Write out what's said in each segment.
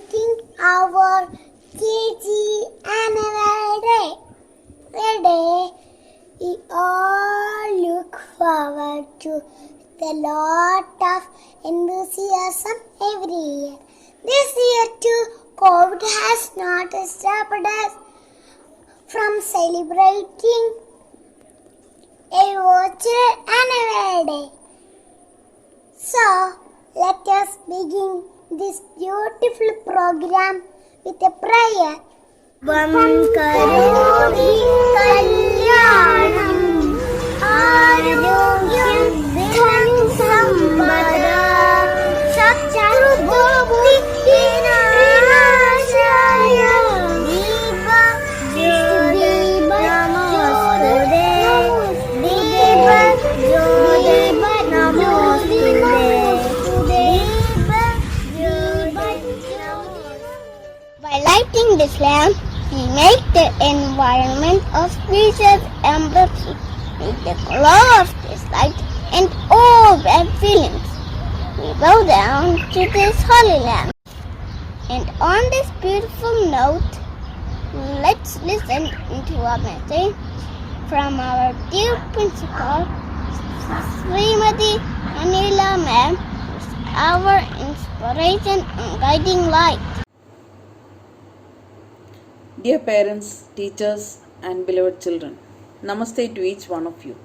celebrating our KG annual day. Today, we all look forward to the lot of enthusiasm every year. This year too, COVID has not stopped us from celebrating a virtual annual day. So, let us begin this beautiful program with a prayer. Vankarogi Kalyanam Arogyam Dhanam Sampada Shatrubhukti Vinashaya Deepa Jyotiba Namostude Deepa Jyotiba Namostude By lighting this lamp, we make the environment auspicious and beautiful. With the glow of this light and all bad feelings, we bow down to this holy lamp. And on this beautiful note, let's listen to a message from our dear principal, Srimati Anila ma'am, who is our inspiration and guiding light. Dear parents, teachers, and beloved children, Namaste to each one of you.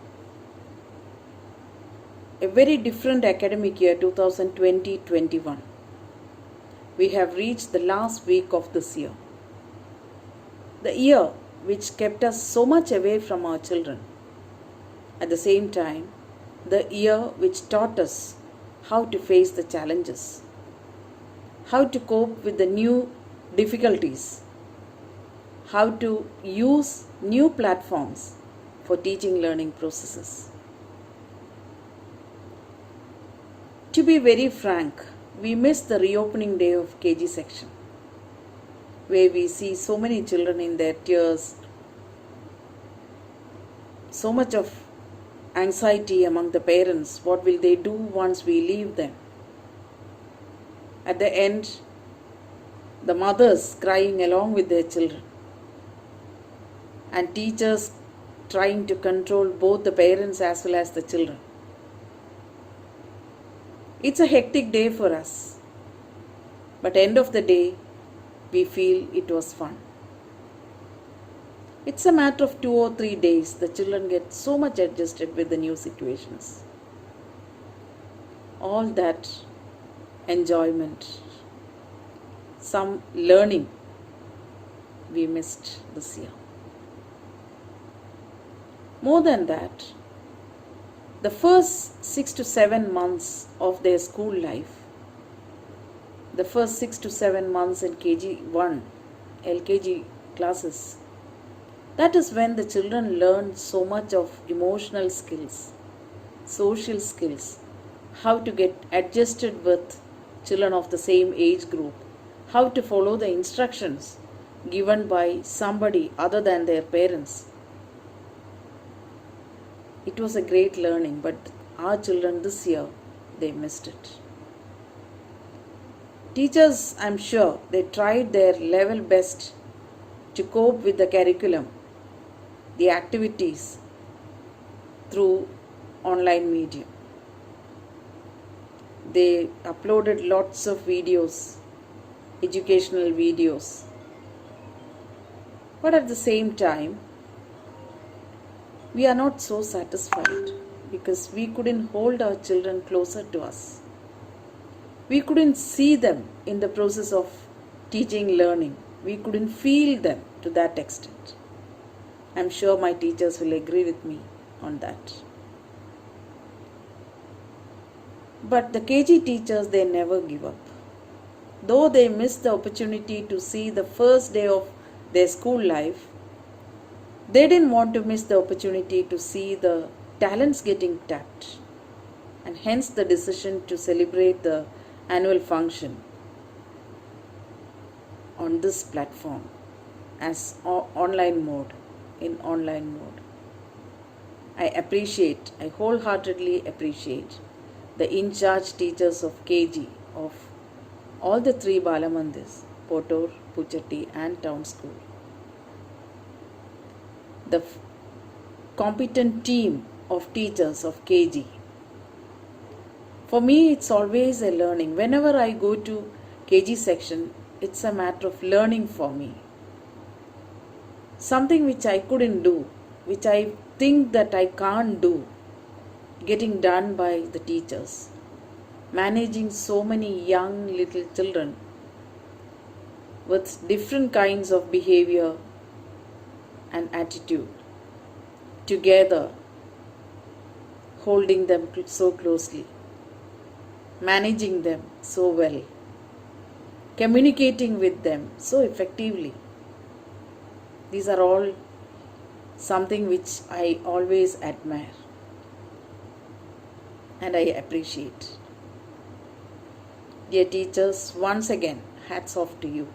A very different academic year 2020-21. We have reached the last week of this year. The year which kept us so much away from our children. At the same time, the year which taught us how to face the challenges, how to cope with the new difficulties, how to use new platforms for teaching learning processes. To be very frank, we missed the reopening day of KG section, where we see so many children in their tears, so much of anxiety among the parents. What will they do once we leave them? At the end, the mothers crying along with their children, and teachers trying to control both the parents as well as the children. It's a hectic day for us, but end of the day, we feel it was fun. It's a matter of 2 or 3 days, the children get so much adjusted with the new situations. All that enjoyment, some learning, we missed this year. More than that, the first 6 to 7 months of their school life, the first 6 to 7 months in KG1, LKG classes, that is when the children learn so much of emotional skills, social skills, how to get adjusted with children of the same age group, how to follow the instructions given by somebody other than their parents. It was a great learning, but our children this year, they missed it. Teachers, I'm sure, they tried their level best to cope with the curriculum, the activities through online medium. They uploaded lots of videos, educational videos. But at the same time, we are not so satisfied because we couldn't hold our children closer to us. We couldn't see them in the process of teaching, learning. We couldn't feel them to that extent. I'm sure my teachers will agree with me on that. But the KG teachers, they never give up. Though they missed the opportunity to see the first day of their school life, they didn't want to miss the opportunity to see the talents getting tapped, and hence the decision to celebrate the annual function on this platform as online mode, in online mode. I wholeheartedly appreciate the in-charge teachers of KG, of all the three Balamandis, Potor, Puchatti and Town School. The competent team of teachers of KG. For me, it's always a learning. Whenever I go to KG section, it's a matter of learning for me. Something which I couldn't do, which I think that I can't do, getting done by the teachers. Managing so many young little children with different kinds of behavior and attitude, together, holding them so closely, managing them so well, communicating with them so effectively. These are all something which I always admire and I appreciate. Dear teachers, once again, hats off to you.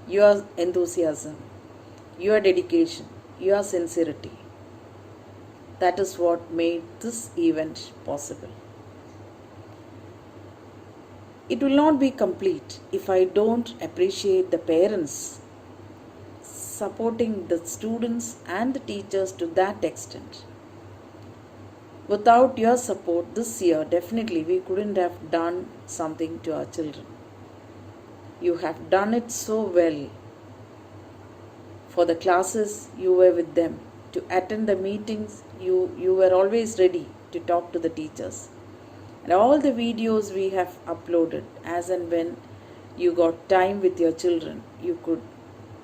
Your enthusiasm, your dedication, your sincerity. That is what made this event possible. It will not be complete if I don't appreciate the parents supporting the students and the teachers to that extent. Without your support this year, definitely we couldn't have done something to our children. You have done it so well. For the classes, you were with them. To attend the meetings, you were always ready to talk to the teachers. And all the videos we have uploaded, as and when you got time with your children, you could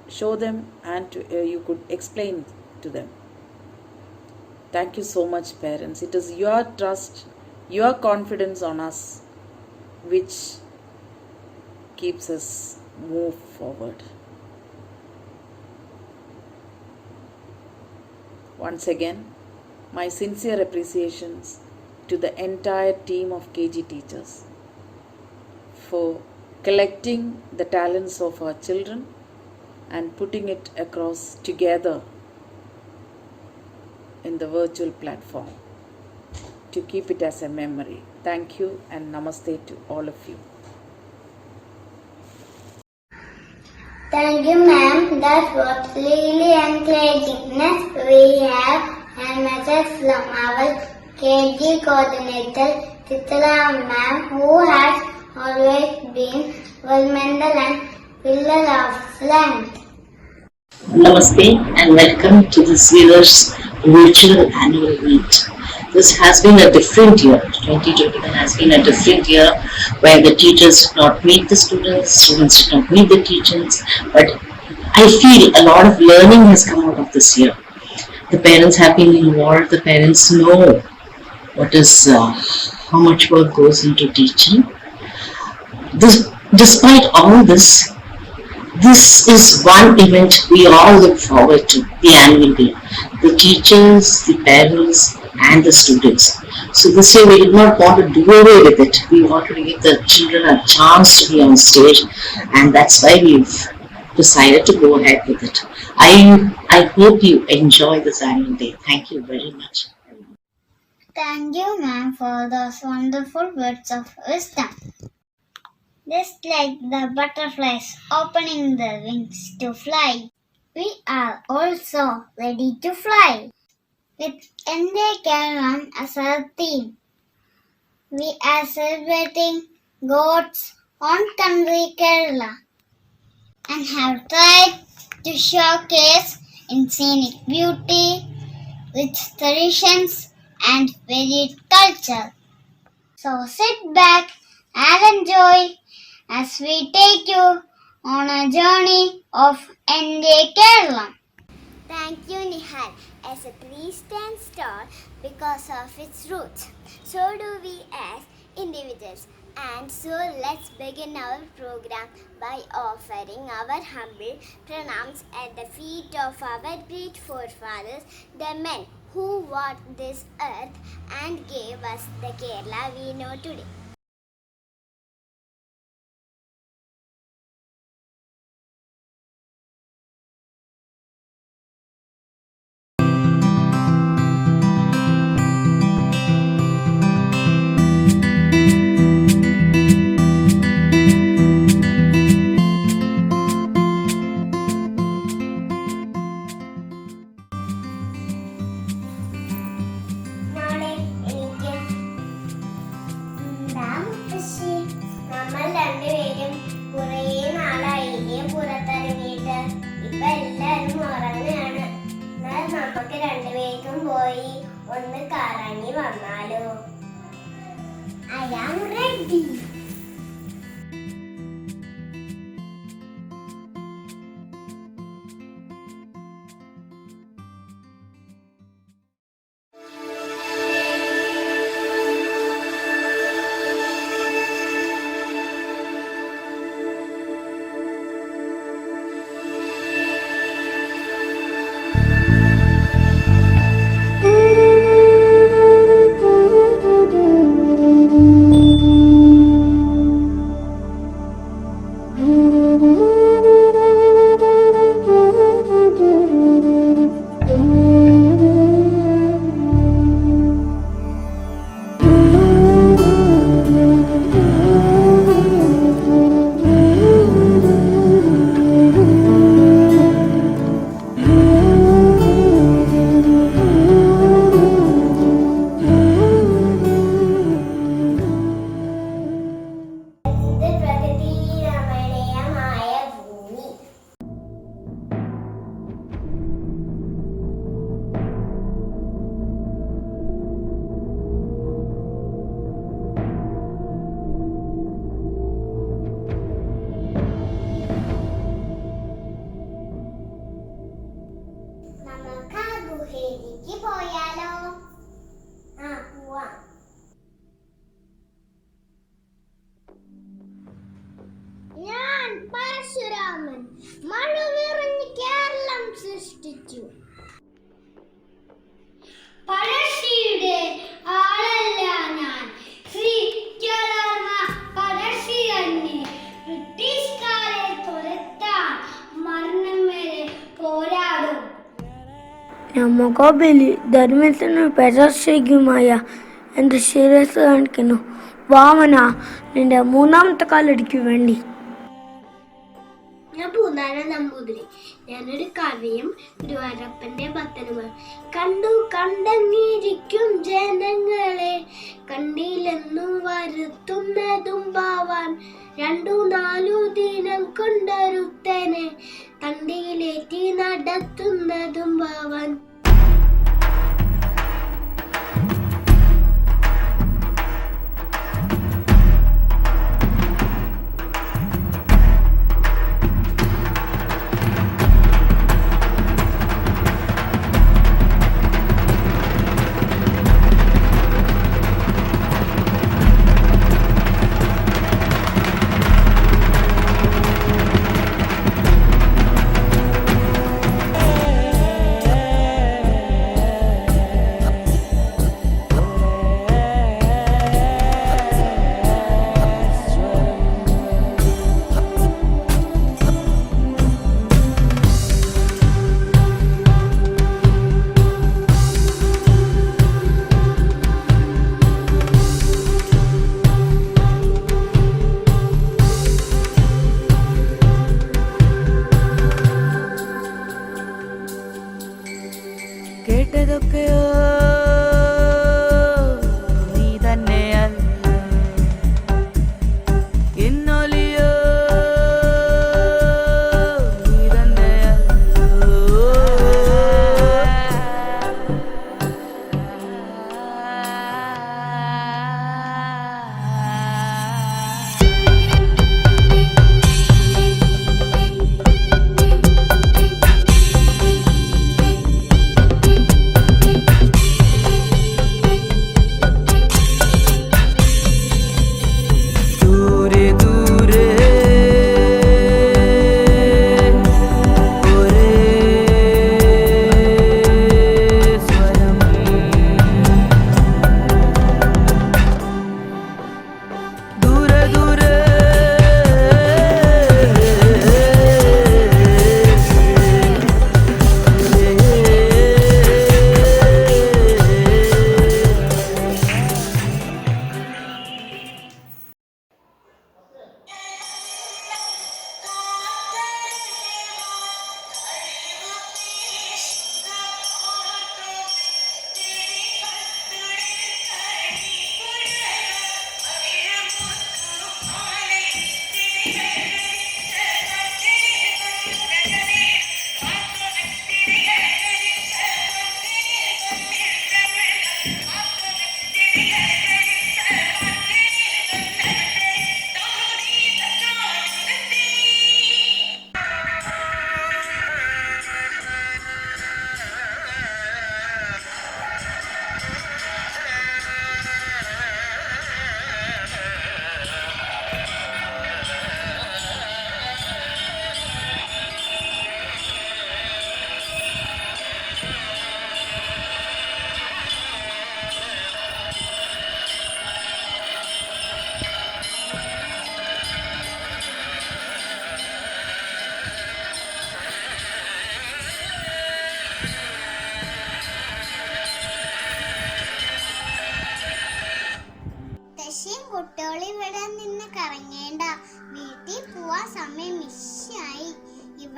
show them and you could explain to them. Thank you so much, parents. It is your trust, your confidence on us which keeps us move forward. Once again, my sincere appreciations to the entire team of KG teachers for collecting the talents of our children and putting it across together in the virtual platform to keep it as a memory. Thank you and namaste to all of you. Thank you, ma'am. That was really encouraging. Next, we have a message from our KG coordinator, Chitra ma'am, who has always been well-mental and pillar of strength. Namaste and welcome to this year's virtual annual meet. This has been a different year. 2021 has been a different year where the teachers did not meet the students did not meet the teachers. But I feel a lot of learning has come out of this year. The parents have been involved. The parents know what is how much work goes into teaching. Despite all this, this is one event we all look forward to, the annual day. The teachers, the parents and the students. So this year we did not want to do away with it. We wanted to give the children a chance to be on stage, and that's why we've decided to go ahead with it. I hope you enjoy this annual day. Thank you very much. Thank you, ma'am, for those wonderful words of wisdom. Just like the butterflies opening their wings to fly, we are also ready to fly. With NJ Caravan as our theme, we are celebrating God's own country, Kerala, and have tried to showcase in scenic beauty, rich traditions, and varied culture. So sit back and enjoy as we take you on a journey of NJ Kerala. Thank you, Nihal. As a tree stands tall because of its roots, so do we as individuals. And so let's begin our program by offering our humble pranams at the feet of our great forefathers, the men who walked this earth and gave us the Kerala we know today. കറങ്ങി വന്നാലോ? I am ready. പോയാലോ? പോവാം. ഞാൻ പരശുരാമൻ മഴ നിറഞ്ഞ് കേരളം സൃഷ്ടിച്ചു. പഴശ്ശിയുടെ ആളല്ല ഞാൻ, ശ്രീ കേരള പഴശ്ശി തന്നെ. ബ്രിട്ടീഷുകാരെ തുരത്താൻ മരണം വരെ പോരാടും. നമുക്ക് ബലി ധർമ്മത്തിനും പരസ്യമായ എൻ്റെ ശിരസ് കാണിക്കുന്നു. വാമന, നിന്റെ മൂന്നാമത്തെ കാലടിക്ക് വേണ്ടി. ഞാൻ പൂന്താന നമ്പൂതിരി. ഞാനൊരു കവിയും ഗുരുവായൂരപ്പന്റെ ഭക്തനുമാണ്. കണ്ടു കണ്ടങ്ങിരിക്കും ജനങ്ങളെ, കണ്ടില്ലെന്നു വരുത്തുന്നതും ഭാവാൻ. 2-4 ദിനം കൊണ്ടൊരുത്തനെ തണ്ടിയിലേറ്റി നടത്തുന്നതും ഭാവാൻ. കേട്ടതൊക്കെയോ നീ തന്നെയല്ല, എന്നൊലിയോ നീ തന്നെയല്ലോ.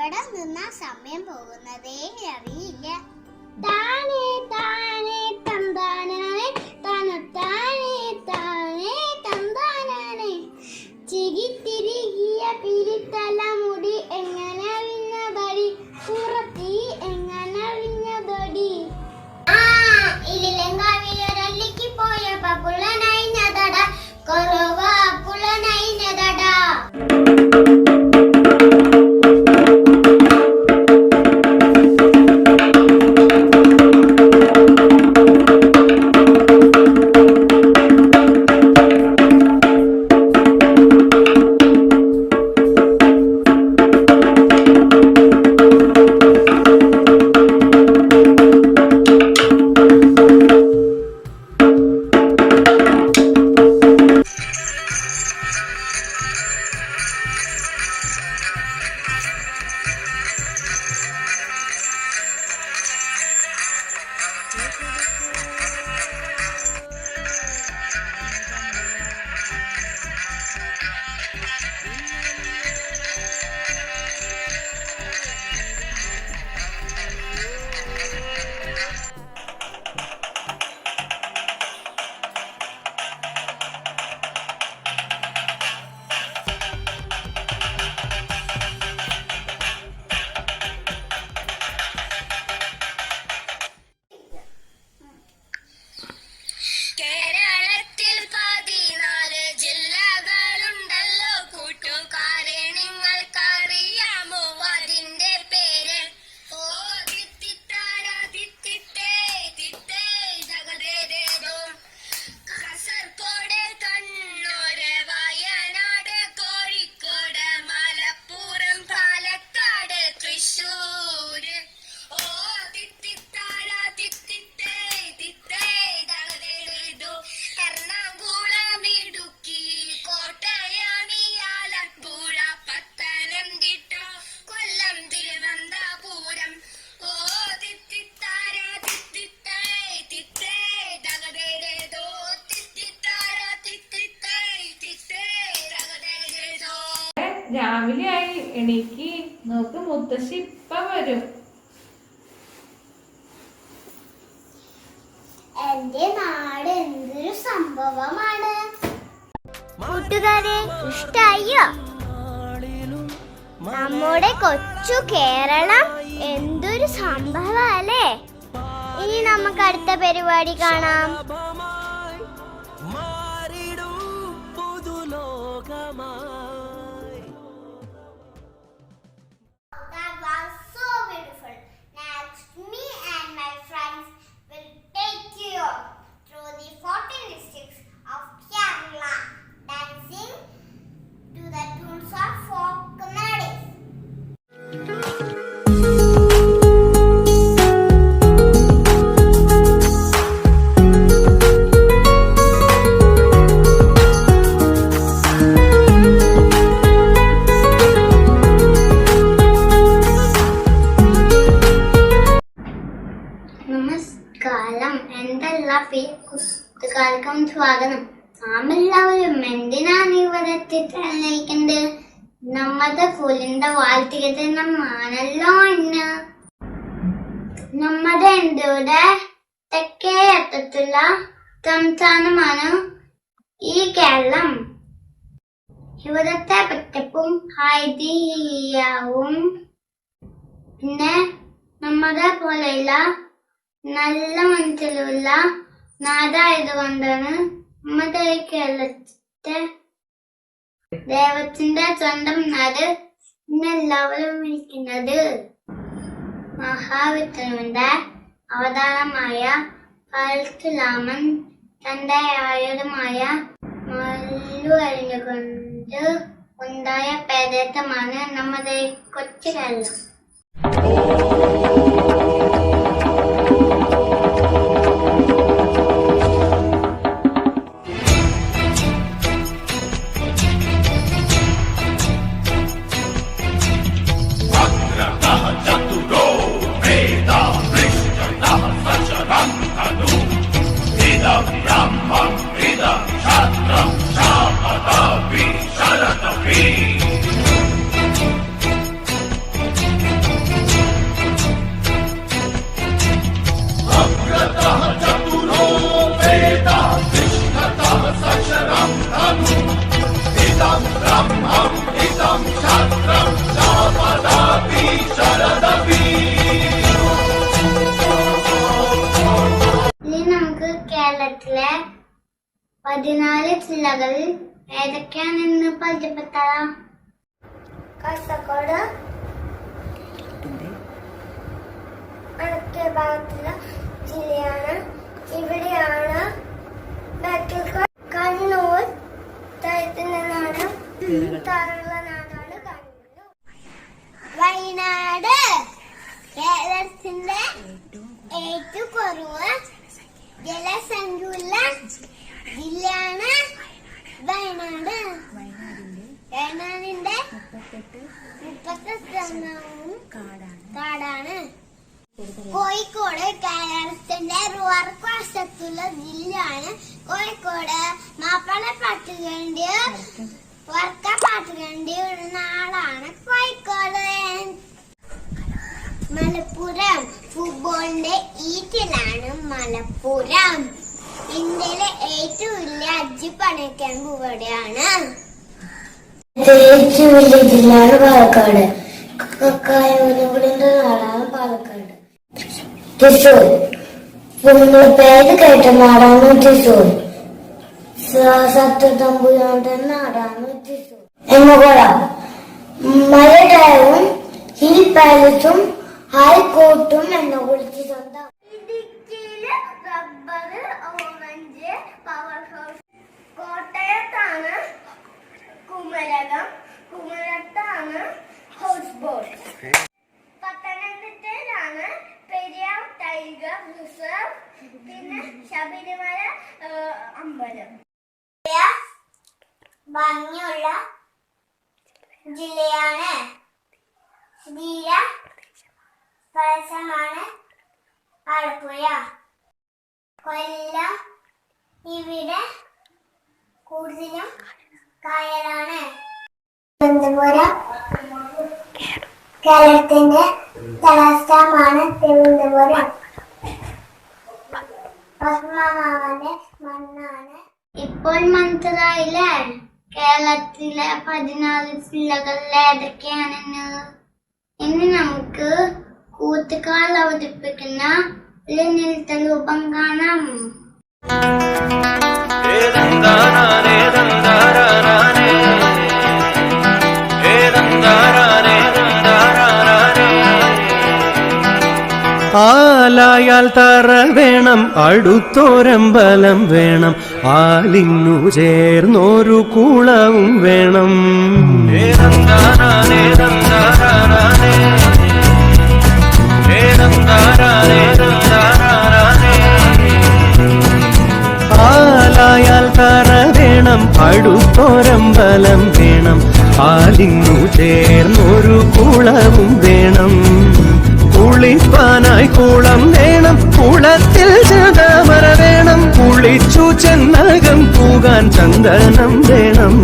ഇവിടെ നിന്നാ സമയം പോകുന്നതേ അറിയില്ല. താനേ താനേ തന്താനാനേ തനത്താനേ താനേ തന്താനാനേ ചിരിത്തിരികിയ പിരിത്തലമുടി എങ്ങനെ വിഞ്ഞതടി പുറത്തി എങ്ങനെ വിഞ്ഞതടി ഇതിലെങ്കാവിലൊരല്ലിക്ക് പോയപ്പോ പുള്ളനൈഞ്ഞതട കൊറവ പുള്ളനൈഞ്ഞതട. കേരളത്തിൽ 14 ജില്ലകളുണ്ടല്ലോ കൂട്ടുകാരെ, നിങ്ങൾക്കറിയാമോ അതിന്റെ പേര്? ഓ തിത്തിത്താര തിത്തിത്തേ തിത്തേ ജഗദേതോ. കാസർഗോഡ്, കണ്ണൂർ, വയനാട്, കോഴിക്കോട്, മലപ്പുറം, പാലക്കാട്, തൃശ്ശൂർ. ഓ തിത്തിത്താര തിത്തിത്തേ തിത്തേ ജഗദേതോ. എറണാകുളം, ഇടുക്കി, കോട്ടയം, ആലപ്പുഴ, പത്തനംതിട്ട, കൊല്ലം, തിരുവനന്തപുരം. ഓ തിത്തിത്താര തിത്തിത്തേ തിത്തേ ജഗദേതോ. തിത്തിത്താര തിത്തിത്തേ തിത്തേ ജഗദേതോ. രാവിലെ ആയി, എണീക്ക്. നോക്ക്, മുത്തശ്ശി ഇപ്പ വരും. എന്റെ നാട് എന്തൊരു സംഭവമാണ്. കൂട്ടുകാരെ, ഇഷ്ടായോ? നമ്മുടെ കൊച്ചു കേരളം എന്തൊരു സംഭവല്ലേ. ഇനി നമുക്ക് അടുത്ത പരിപാടി കാണാം. That was so beautiful. Next, me and my friends will take you through the 14 districts of Kerala, dancing to the tunes of folk melodies. നമസ്കാരം, എന്തെല്ലാം കൂട്ടുകാർക്കും സ്വാഗതം. നാം എല്ലാവരും എന്തിനാണ് ഇവിടെ എത്തിയിരിക്കുന്നത്? നമ്മുടെ സ്കൂളിന്റെ വാർഷികദിനമാണല്ലോ ഇന്ന്. നമ്മുടെ ഇന്ത്യയുടെ തെക്കേ അറ്റത്തുള്ള സംസ്ഥാനമാണ് ഈ കേരളം. ഇവിടത്തെ പച്ചപ്പും ഐതിഹ്യവും പിന്നെ നമ്മുടെ പോലെയുള്ള നല്ല മനസ്സിലുള്ള നാടായതുകൊണ്ടാണ് നമ്മുടെ കേരളത്തെ ദൈവത്തിന്റെ സ്വന്തം നാട് എന്നെല്ലാവരും വിളിക്കുന്നത്. മഹാവിഷ്ണുവിന്റെ അവതാരമായ പരശുരാമൻ തന്റെ ആയുധമായ മല്ലു അരിഞ്ഞുകൊണ്ട് ഉണ്ടായ പ്രദേശമാണ് നമ്മുടെ കൊച്ചു കേരളം. കേരളത്തിലെ 14 ജില്ലകൾ ഏതൊക്കെയാണെന്ന് പരിചയപ്പെട്ടാലോ? കാസർഗോഡ് വടക്കേ ഭാഗത്തുള്ള ജില്ലയാണ്. ഇവിടെയാണ് കണ്ണൂർ. താഴത്തിന്റെ നാട് താറുള്ള നാടാണ് കണ്ണൂർ. വയനാട് കേരളത്തിന്റെ ഏറ്റവും കുറവ് ജനസംഖ്യയുള്ള ജില്ലയാണ് വയനാട്. വയനാടിന്റെ 38 കാടാണ്. കോഴിക്കോട് കേരളത്തിന്റെ വടക്കുവശത്തുള്ള ജില്ലയാണ്. കോഴിക്കോട് മാപ്പിളപ്പാട്ടുകളുടെ വർക്കപ്പാട്ടുകളുടെ ഒരു നാടാണ് കോഴിക്കോട്. മലപ്പുറം ഫുട്ബോളിന്റെ ഈറ്റിലാണ് മലപ്പുറം. ഇന്ത്യയിലെ ഏറ്റവും വലിയ ഹജ്ജ് പണിക്യാമ്പ് ഇവിടെയാണ്. ഏറ്റവും വലിയ ജില്ലയാണ് പാലക്കാട്. കക്കായൂരിന്റെ നാടാണ് പാലക്കാട്. തൃശൂർ പേര് കേട്ട നാടാണ് തൃശൂർ. സത്യതമ്പുരാന്റെ നാടാണ് തൃശൂർ. എറണാകുളം മലയാളവും ഹിൽ പാലസും ഹൈക്കോർട്ടും എന്നെ വിളിച്ച് സ്വന്തം. ഇടുക്കിയില് റബ്ബർ, ഓറഞ്ച്, പവർ ഹൗസ്. കോട്ടയത്താണ് കുമരകം. കുമരത്താണ് ഹൗസ് ബോട്ട്. പത്തനംതിട്ടയിലാണ് പെരിയാർ ടൈഗർ റിസർവ്. പിന്നെ ശബരിമല അമ്പലം. ഭംഗിയുള്ള ജില്ലയാണ്. പ്രദേശമാണ് ആലപ്പുഴ. കൊല്ലം ഇവിടെ കൂടുതലും കായലാണ്. തിരുവനന്തപുരം കേരളത്തിന്റെ തലസ്ഥാനമാണ് തിരുവനന്തപുരം. പത്മനാഭന്റെ മണ്ണാണ്. ഇപ്പോൾ മനസ്സിലായില്ലേ കേരളത്തിലെ 14 ജില്ലകളിൽ ഏതൊക്കെയാണെന്ന്? ഇനി നമുക്ക് കൂത്തുകാൽ അവതരിപ്പിക്കുന്ന ഒരു നൃത്തരൂപം കാണാം. ആലായാൽ തറ വേണം, അടുത്തോരമ്പലം വേണം, ആലിന്നു ചേർന്നൊരു കുളവും വേണം. ആലായാൽ തറ വേണം, അടുത്തോരമ്പലം വേണം, ആലിന്നു ചേർന്നൊരു കുളവും വേണം. കുളിപ്പാനായി കുളം വേണം, കുളത്തിൽ ചതാമര വേണം, കുളിച്ചു ചെന്നകം പൂകാൻ ചന്ദനം വേണം.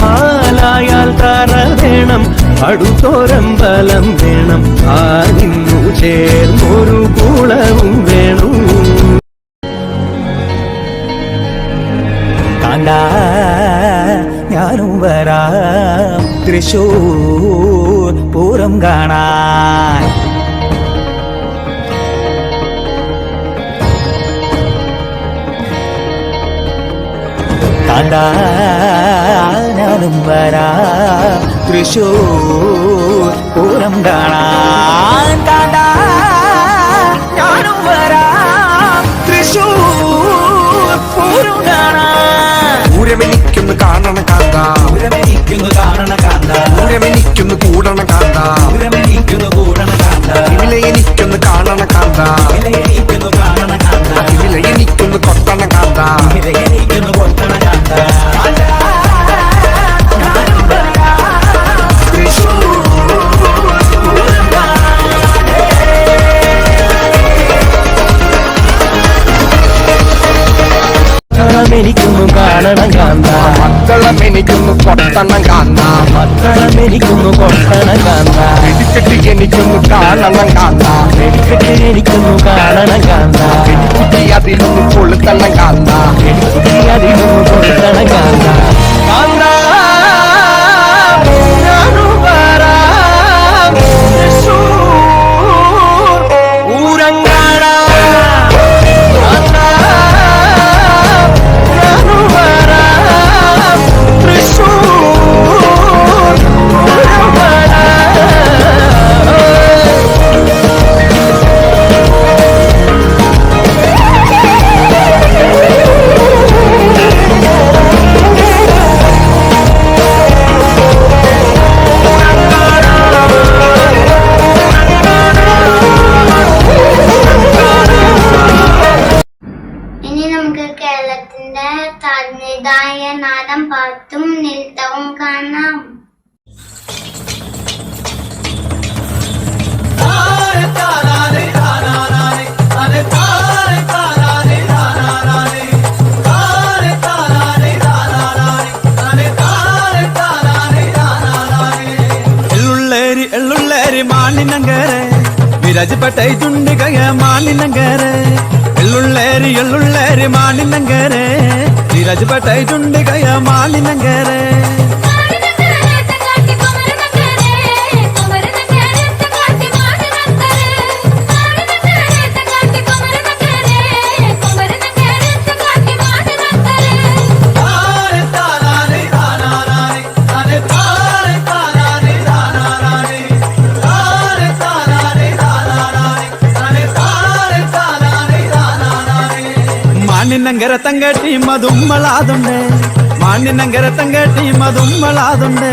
മാലായാൽ തറ വേണം, അടുത്തോരമ്പലം വേണം, ആലിന്നു ചേർന്നൊരു കുളവും വേണം. കാണ്ടാ ഞാനും വരാം തൃശൂർ പൂരം കാണാൻ. കാണ്ടാ ഞാനും വരാം തൃശൂർ പൂരം കാണാൻ. കാണ്ടാ ഞാനും വരാം തൃശൂർ പൂരം കാണാൻ. പൂരമെനിക്കൊന്ന് കാണണ കാന്ത, പൂരമെനിക്കൊന്ന് കാണണ കാന്ത, പൂരമെനിക്കൊന്ന് കൂടണ കാന്ത, പൂരമെനിക്കൊന്ന് കൂടണ കാന്ത, ഇവിടെ എനിക്കൊന്ന് കാണണ കാന്ത, എനിക്കൊന്ന് കാണണ കാന്ത, ഇവിടെ എനിക്കൊന്ന് കൊട്ടണ കാന്ത. എനിക്കൊന്ന് കൊട്ടണ കാന്ത. എനിക്കൊന്നും കാണണം കാന്ത, മക്കളും എനിക്കൊന്ന് കൊട്ടണം കാന്ത, മക്കളും എനിക്കൊന്ന് കൊട്ടണം കാന്ത, വെടിക്കെട്ടി എനിക്കൊന്ന് കാണണം കാന്ത, വെടിക്കെട്ടി എനിക്കൊന്ന് കാണണം കാന്ത, വെടിക്കുട്ടി അതിലൊന്ന് കൊളുത്തണം കാന്ത, വെടിക്കുട്ടി അതിലൊന്ന് കൊളുത്തണം കാന്ത. കാന്ത ഞാനും വരാം തൃശൂർ പൂരം കാണാൻ. കാന്ത മാണിനങ്കരെ വിരാജപ്പെട്ട ചുണ്ടികയ മാണിനങ്കരെ എള്ളുള്ളേരി മാണിനങ്കരെ വിരാജപ്പെട്ട ചുണ്ടികയ മാണിനങ്കരെ മാണിനങ്കര തങ്കട്ടി മതുമ്മളാതുണ്ടേ മാണിനങ്കര തങ്കട്ടി മതുമ്മളാതുണ്ടേ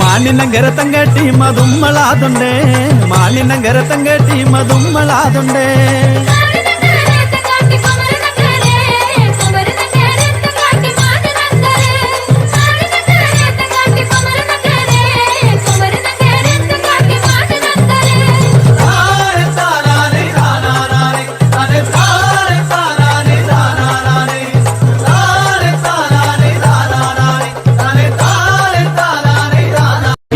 മാണിനങ്കര തങ്കട്ടി മതുമ്മളാതുണ്ടേ മാണിനങ്കര തങ്കട്ടി മതുമ്മളാതുണ്ടേ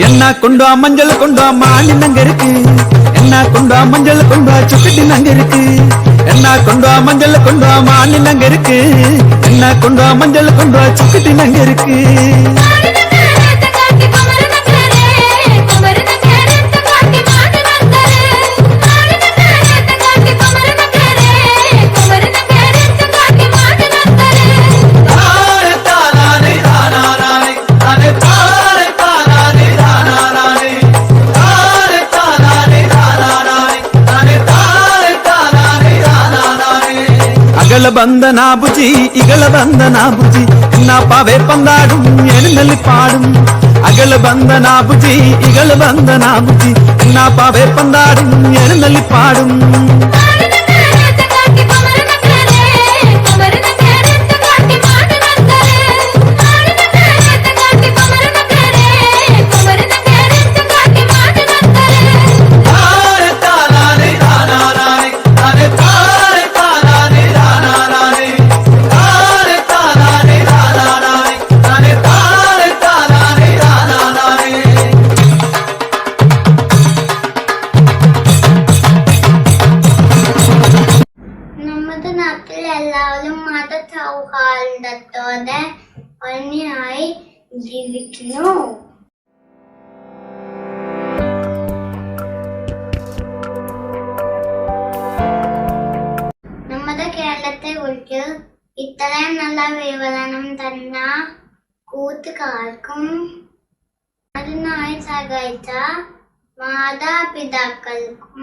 என்ன கொண்டா மஞ்சள் கொண்டா மானினங்க இருக்கு என்ன கொண்டா மஞ்சள் கொண்டா சுக்கட்டி நங்க இருக்கு என்ன கொண்டா மஞ்சள் கொண்டா மானினங்க இருக்கு என்ன கொண்டா மஞ்சள் கொண்டா சுக்கட்டி நங்க இருக்கு ഇകള ബന്ധനാബുജി ഇകള ബന്ധനാബുജി എന്നാ പാവേ പന്താടും എഴുന്നള്ളി പാടും അകള ബന്ധനാബുജി ഇകള ബന്ധനാബുജി എന്നാ പാവേ പന്താടും എഴുന്നള്ളി പാടും നമ്മുടെ നാട്ടിൽ എല്ലാവരും മത സൗഹാർദ്ദത്തോടെ ഭംഗിയായി ജീവിക്കുന്നു. നമ്മുടെ കേരളത്തെ കുറിച്ച് ഇത്രയും നല്ല വിവരണം തന്ന കൂട്ടുകാർക്കും അതിനായി സഹായിച്ച മാതാപിതാക്കൾക്കും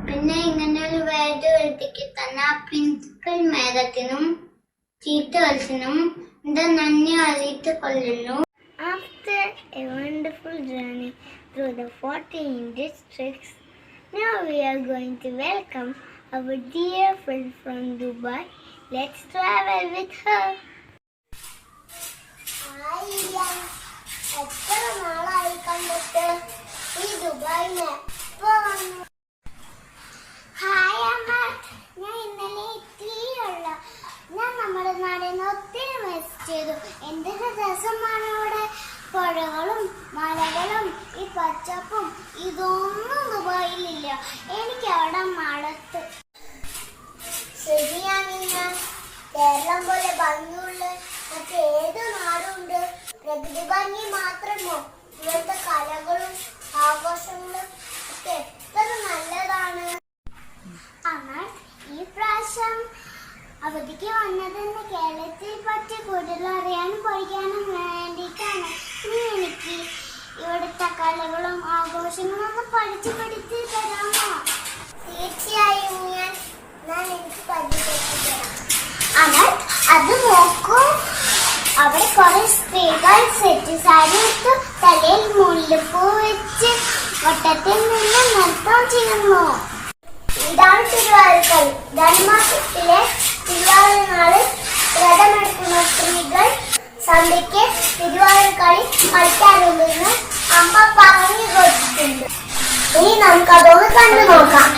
പിന്നെ ഇങ്ങനെ ഒരു വേദ എഴുതിക്ക് തന്ന പ്രിൻസിപ്പൽ മേഡത്തിനും ടീച്ചേഴ്സിനും എന്റെ നന്ദി അറിയിച്ചു കൊള്ളുന്നു. After a wonderful journey through the 14 districts, now we are going to welcome our dear friend from Dubai. Let's travel with her. എത്ര നാളായി കണ്ടിട്ട് ഈ ദുബായിന്ന് എപ്പോ വന്നു? ഹായ് അമ്മ, ഞാൻ ഇന്നലെ എത്തിയുള്ള. ഞാൻ നമ്മുടെ നാടിനെ ഒത്തിരി മിസ് ചെയ്തു. എന്തൊരു രസമാണ് അവിടെ. പുഴകളും മലകളും ഈ പച്ചപ്പും ഇതൊന്നും ദുബായിലില്ല. എനിക്ക് അവിടെ മടുത്ത്. ശരിയാണ്, ഞാൻ കേരളം പോലെ ഭംഗിയുള്ള മറ്റേത് നാടുണ്ട്? പ്രകൃതി ഭംഗി മാത്രമോ? ഇവിടുത്തെ കലകളും ആഘോഷങ്ങളും ഒക്കെ എത്ര നല്ലതാണ്. എന്നാൽ ഈ പ്രാവശ്യം അവധിക്ക് വന്നതെന്ന് കേരളത്തെ പറ്റി കൂടുതൽ അറിയാനും പഠിക്കാനും വേണ്ടിയിട്ടാണ്. ഇനി എനിക്ക് ഇവിടുത്തെ കലകളും ആഘോഷങ്ങളും ഒന്ന് പഠിച്ചു തരാമോ? തീർച്ചയായും ഞാൻ എനിക്ക് പഠിപ്പിച്ചു തരാം. എന്നാൽ അത് നോക്കൂ, അവിടെ കുറെ സ്ത്രീകൾ സെറ്റ് സാരി ഇട്ട് തലയിൽ മുല്ലപ്പൂ വെച്ച് വട്ടത്തിൽ നിന്ന് നൃത്തം ചെയ്യുന്നു. ഇതാണ് തിരുവാതിരക്കളി. ധനുമാസത്തിലെ തിരുവാതിരനാളിൽ വ്രതമെടുക്കുന്ന സ്ത്രീകൾ സന്ധ്യയ്ക്ക് തിരുവാതിരക്കളി കളിക്കാറുണ്ടെന്ന് അമ്മ പറഞ്ഞു കൊടുത്തിട്ടുണ്ട്. ഇനി നമുക്കതൊന്ന് കണ്ടു നോക്കാം.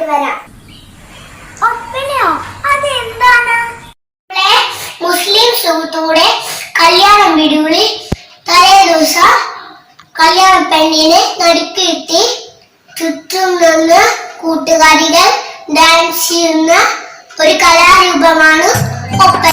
കൊണ്ടുവരാം. ഒപ്പനയോ? അതെന്താണ്? മുസ്ലിം സുഹൃത്തൂടെ കല്യാണം വിടുവിളി തലേ ദിവസം കല്യാണ പെണ്ണിനെ നടുക്കിരുത്തി ചുറ്റും നിന്ന് കൂട്ടുകാരികൾ ഡാൻസ് ചെയ്യുന്ന ഒരു കലാരൂപമാണ് ഒപ്പന.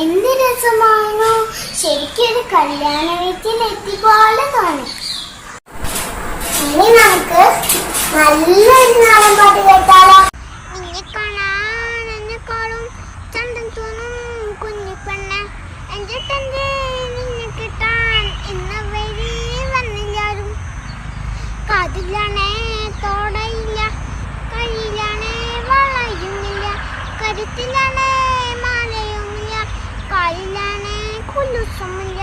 എന്ത് രസമാണോ, ശരിക്കൊരു കല്യാണ വീട്ടിലെത്തി പോലെ തോന്നി. ഇനി നമുക്ക് നല്ലൊരു നാടൻ പാട്ട് കേട്ടാലോ? നിന്നെ കാണാൻ എന്നെക്കാളും ചന്തം തോന്നും കുഞ്ഞിപ്പെണ്ണ, എന്റെ തന്റെ നിന്നെ കിട്ടാൻ ഇന്ന് വഴി വന്നില്ലാരും. കാതിലാണേ തോടയില്ല, കയ്യിലാണേ വളയുമില്ല, കരുത്തിലാണേ മാലയുമില്ല, കാലിലാണേ കുലുസുമില്ല.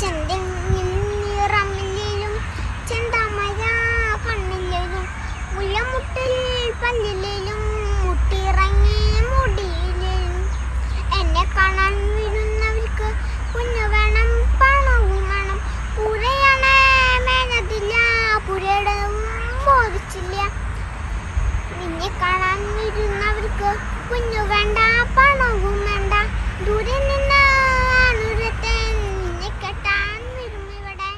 ചെന്തിറമില്ലേലും ചെന്താമര കണ്ണില്ലേലും മുല്ലമുട്ടിൽ പല്ലില്ലേലും മുട്ടിറങ്ങി മുടിയില്ലേലും എന്നെ കാണാൻ വരുന്നവർക്ക് കുഞ്ഞു വേണം, പണവും വേണം. പുരയാണേ മേനതില്ല, പുരയിടവും ബോധിച്ചില്ല. നിന്നെ കാണാൻ വരുന്നവർക്ക് കുഞ്ഞു വേണ്ട, പണവും വേണ്ട. ദൂരെ നിന്ന് അനുരത്തെ നിന്നെ കെട്ടാൻ വരും ഇവിടെ.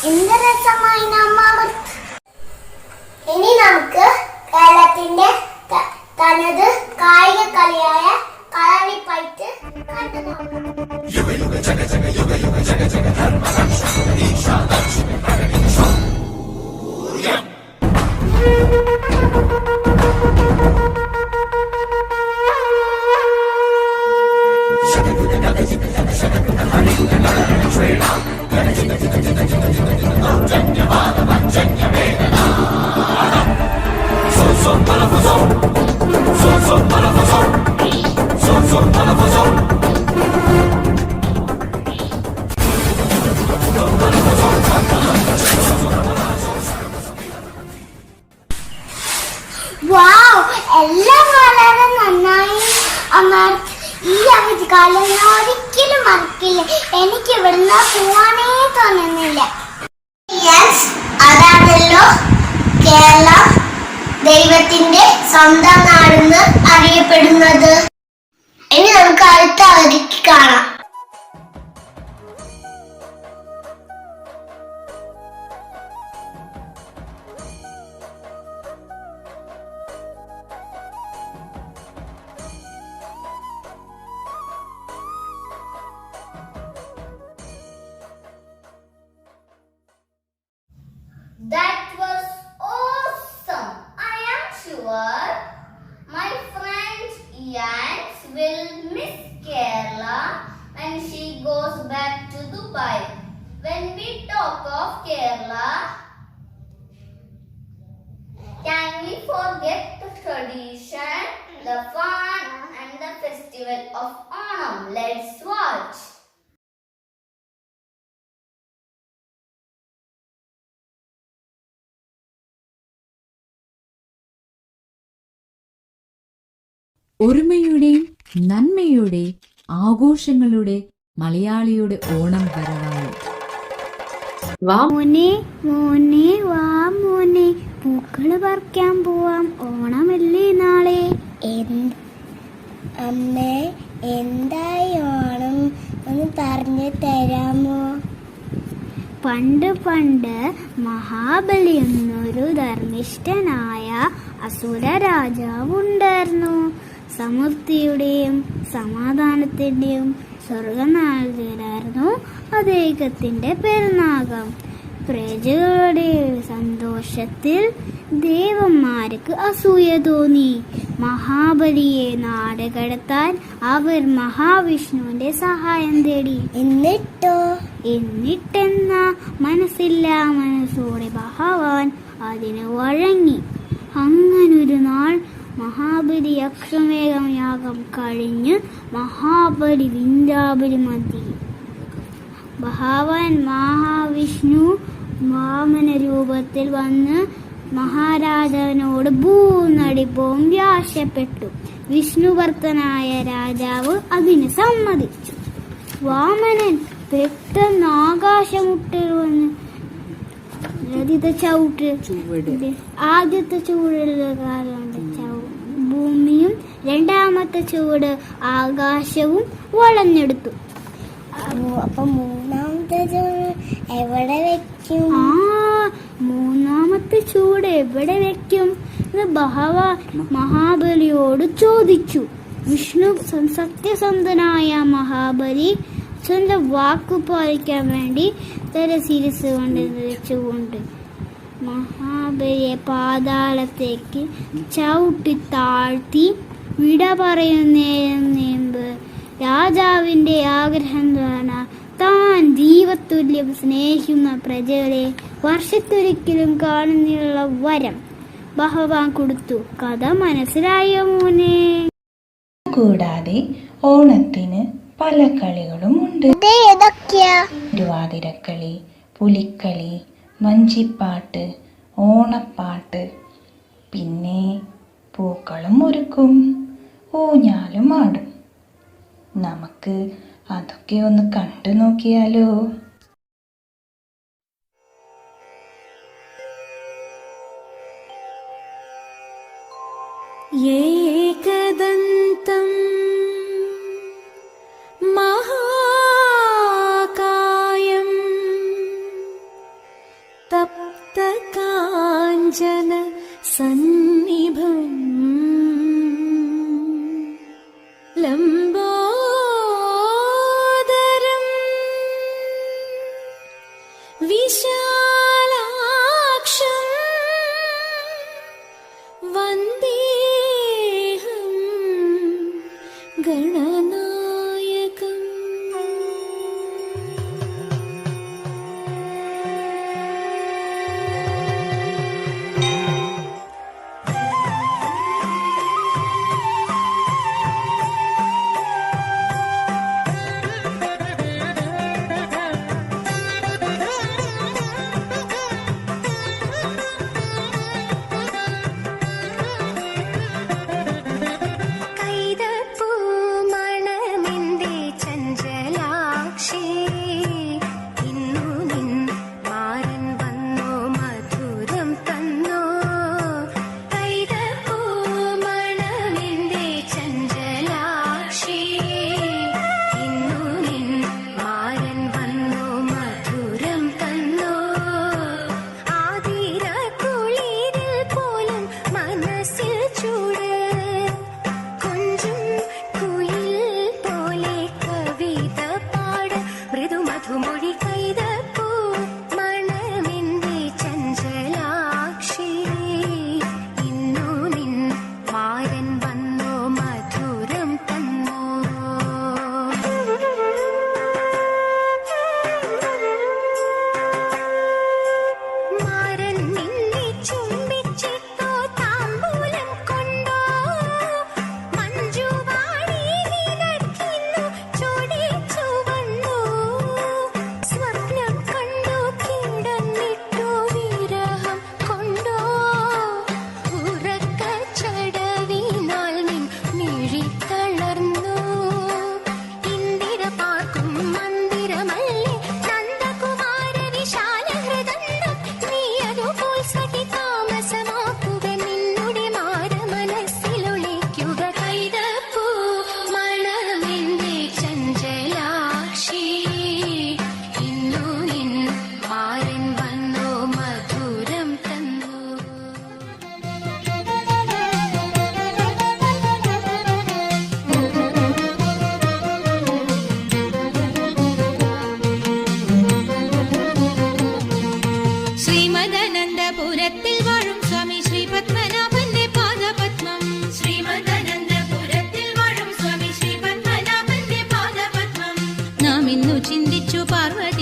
എന്ത് രസമായി നമ്മൾ. ഇനി നമുക്ക് കേരളത്തിന്റെ തനത് കായിക കളിയായ കളരിപ്പയറ്റ് കണ്ടു നോക്കാം. എല്ലാം വളരെ നന്നായി അമർ. ഈ അവധിക്കാലം ഞാൻ ഒരിക്കലും മറക്കില്ല. എനിക്ക് ഇവിടുന്ന് പോവാനേ തോന്നുന്നില്ല. അതാണല്ലോ കേരളം ദൈവത്തിന്റെ സ്വന്തം നാടെന്ന് അറിയപ്പെടുന്നത്. ഇനി നമുക്ക് അടുത്ത അവധിക്ക് കാണാം. That was awesome. I am sure my friend Yans will miss Kerala when she goes back to Dubai. When we talk of Kerala, can we forget the tradition, the fun and the festival of Onam? Let's watch. ഒരുമയുടെ നന്മയുടെ ആഘോഷങ്ങളുടെ മലയാളിയുടെ ഓണം വരവായി. മോനെ മോനെ വാ മോനെ, പൂക്കള് പറിക്കാൻ പോവാം, ഓണമല്ലേ നാളെ. അമ്മേ, എന്തായി ഓണം ഒന്ന് പറഞ്ഞു തരാമോ? പണ്ട് മഹാബലി എന്നൊരു ധർമ്മിഷ്ഠനായ അസുര രാജാവുണ്ടായിരുന്നു. സമൃദ്ധിയുടെയും സമാധാനത്തിന്റെയും സ്വർഗനായകനായിരുന്നു അദ്ദേഹത്തിന്റെ പെരുന്നാകം. പ്രജകളുടെ സന്തോഷത്തിൽ ദേവന്മാർക്ക് അസൂയ തോന്നി. മഹാബലിയെ നാടുകടത്താൻ അവർ മഹാവിഷ്ണുവിന്റെ സഹായം തേടി. എന്നിട്ടെന്ന മനസ്സില്ലാ മനസ്സോടെ ഭഗവാൻ അതിന് വഴങ്ങി. അങ്ങനൊരു നാൾ മഹാബലി അശ്വമേധം യാഗം കഴിഞ്ഞ് മഹാബലി വിന്ധ്യാബലി മതി. ഭഗവാൻ മഹാവിഷ്ണു വാമന രൂപത്തിൽ വന്ന് മഹാരാജാവിനോട് ഭൂനടിപ്പവും ആവശ്യപ്പെട്ടു. വിഷ്ണുഭക്തനായ രാജാവ് അതിന് സമ്മതിച്ചു. വാമനൻ പെട്ടെന്ന് ആകാശമുട്ടിൽ വന്ന് ആദ്യത്തെ ചൂടുള്ള ഭൂമിയും രണ്ടാമത്തെ ചൂട് ആകാശവും വളഞ്ഞെടുത്തു. അപ്പൊ മൂന്നാമത്തെ ചൂട് എവിടെ വെക്കും? മൂന്നാമത്തെ ചൂട് എവിടെ വെക്കും എന്ന് ഭഗവാൻ മഹാബലിയോട് ചോദിച്ചു. വിഷ്ണു സത്യസന്ധനായ മഹാബലി സ്വന്തം വാക്കു പാലിക്കാൻ വേണ്ടി ശിരസ് കൊണ്ട് വെച്ചുകൊണ്ട് മഹാബലിയെ പാതാളത്തേക്ക് ചവിട്ടി താഴ്ത്തി വിട പറയുന്നതിന് മുമ്പ് രാജാവിന്റെ ആഗ്രഹം താൻ ദൈവതുല്യം സ്നേഹിക്കുന്ന പ്രജകളെ വർഷത്തൊരിക്കലും കാണുന്നതിനുള്ള വരം ഭഗവാൻ കൊടുത്തു. കഥ മനസ്സിലായോ മോനെ? കൂടാതെ ഓണത്തിന് പല കളികളും ഉണ്ട്. തിരുവാതിരക്കളി, പുലിക്കളി, വഞ്ചിപ്പാട്ട്, ഓണപ്പാട്ട്, പിന്നെ പൂക്കളും ഒരുക്കും, ഊഞ്ഞാലും ആടും. നമുക്ക് അതൊക്കെ ഒന്ന് കണ്ടു നോക്കിയാലോ? ഏകദന്തം മഹാകായം തപ്തകാഞ്ചന സന്നിഭം ലംബോദരം വിശാലാക്ഷം വന്ദേഹം ഗണനായകം.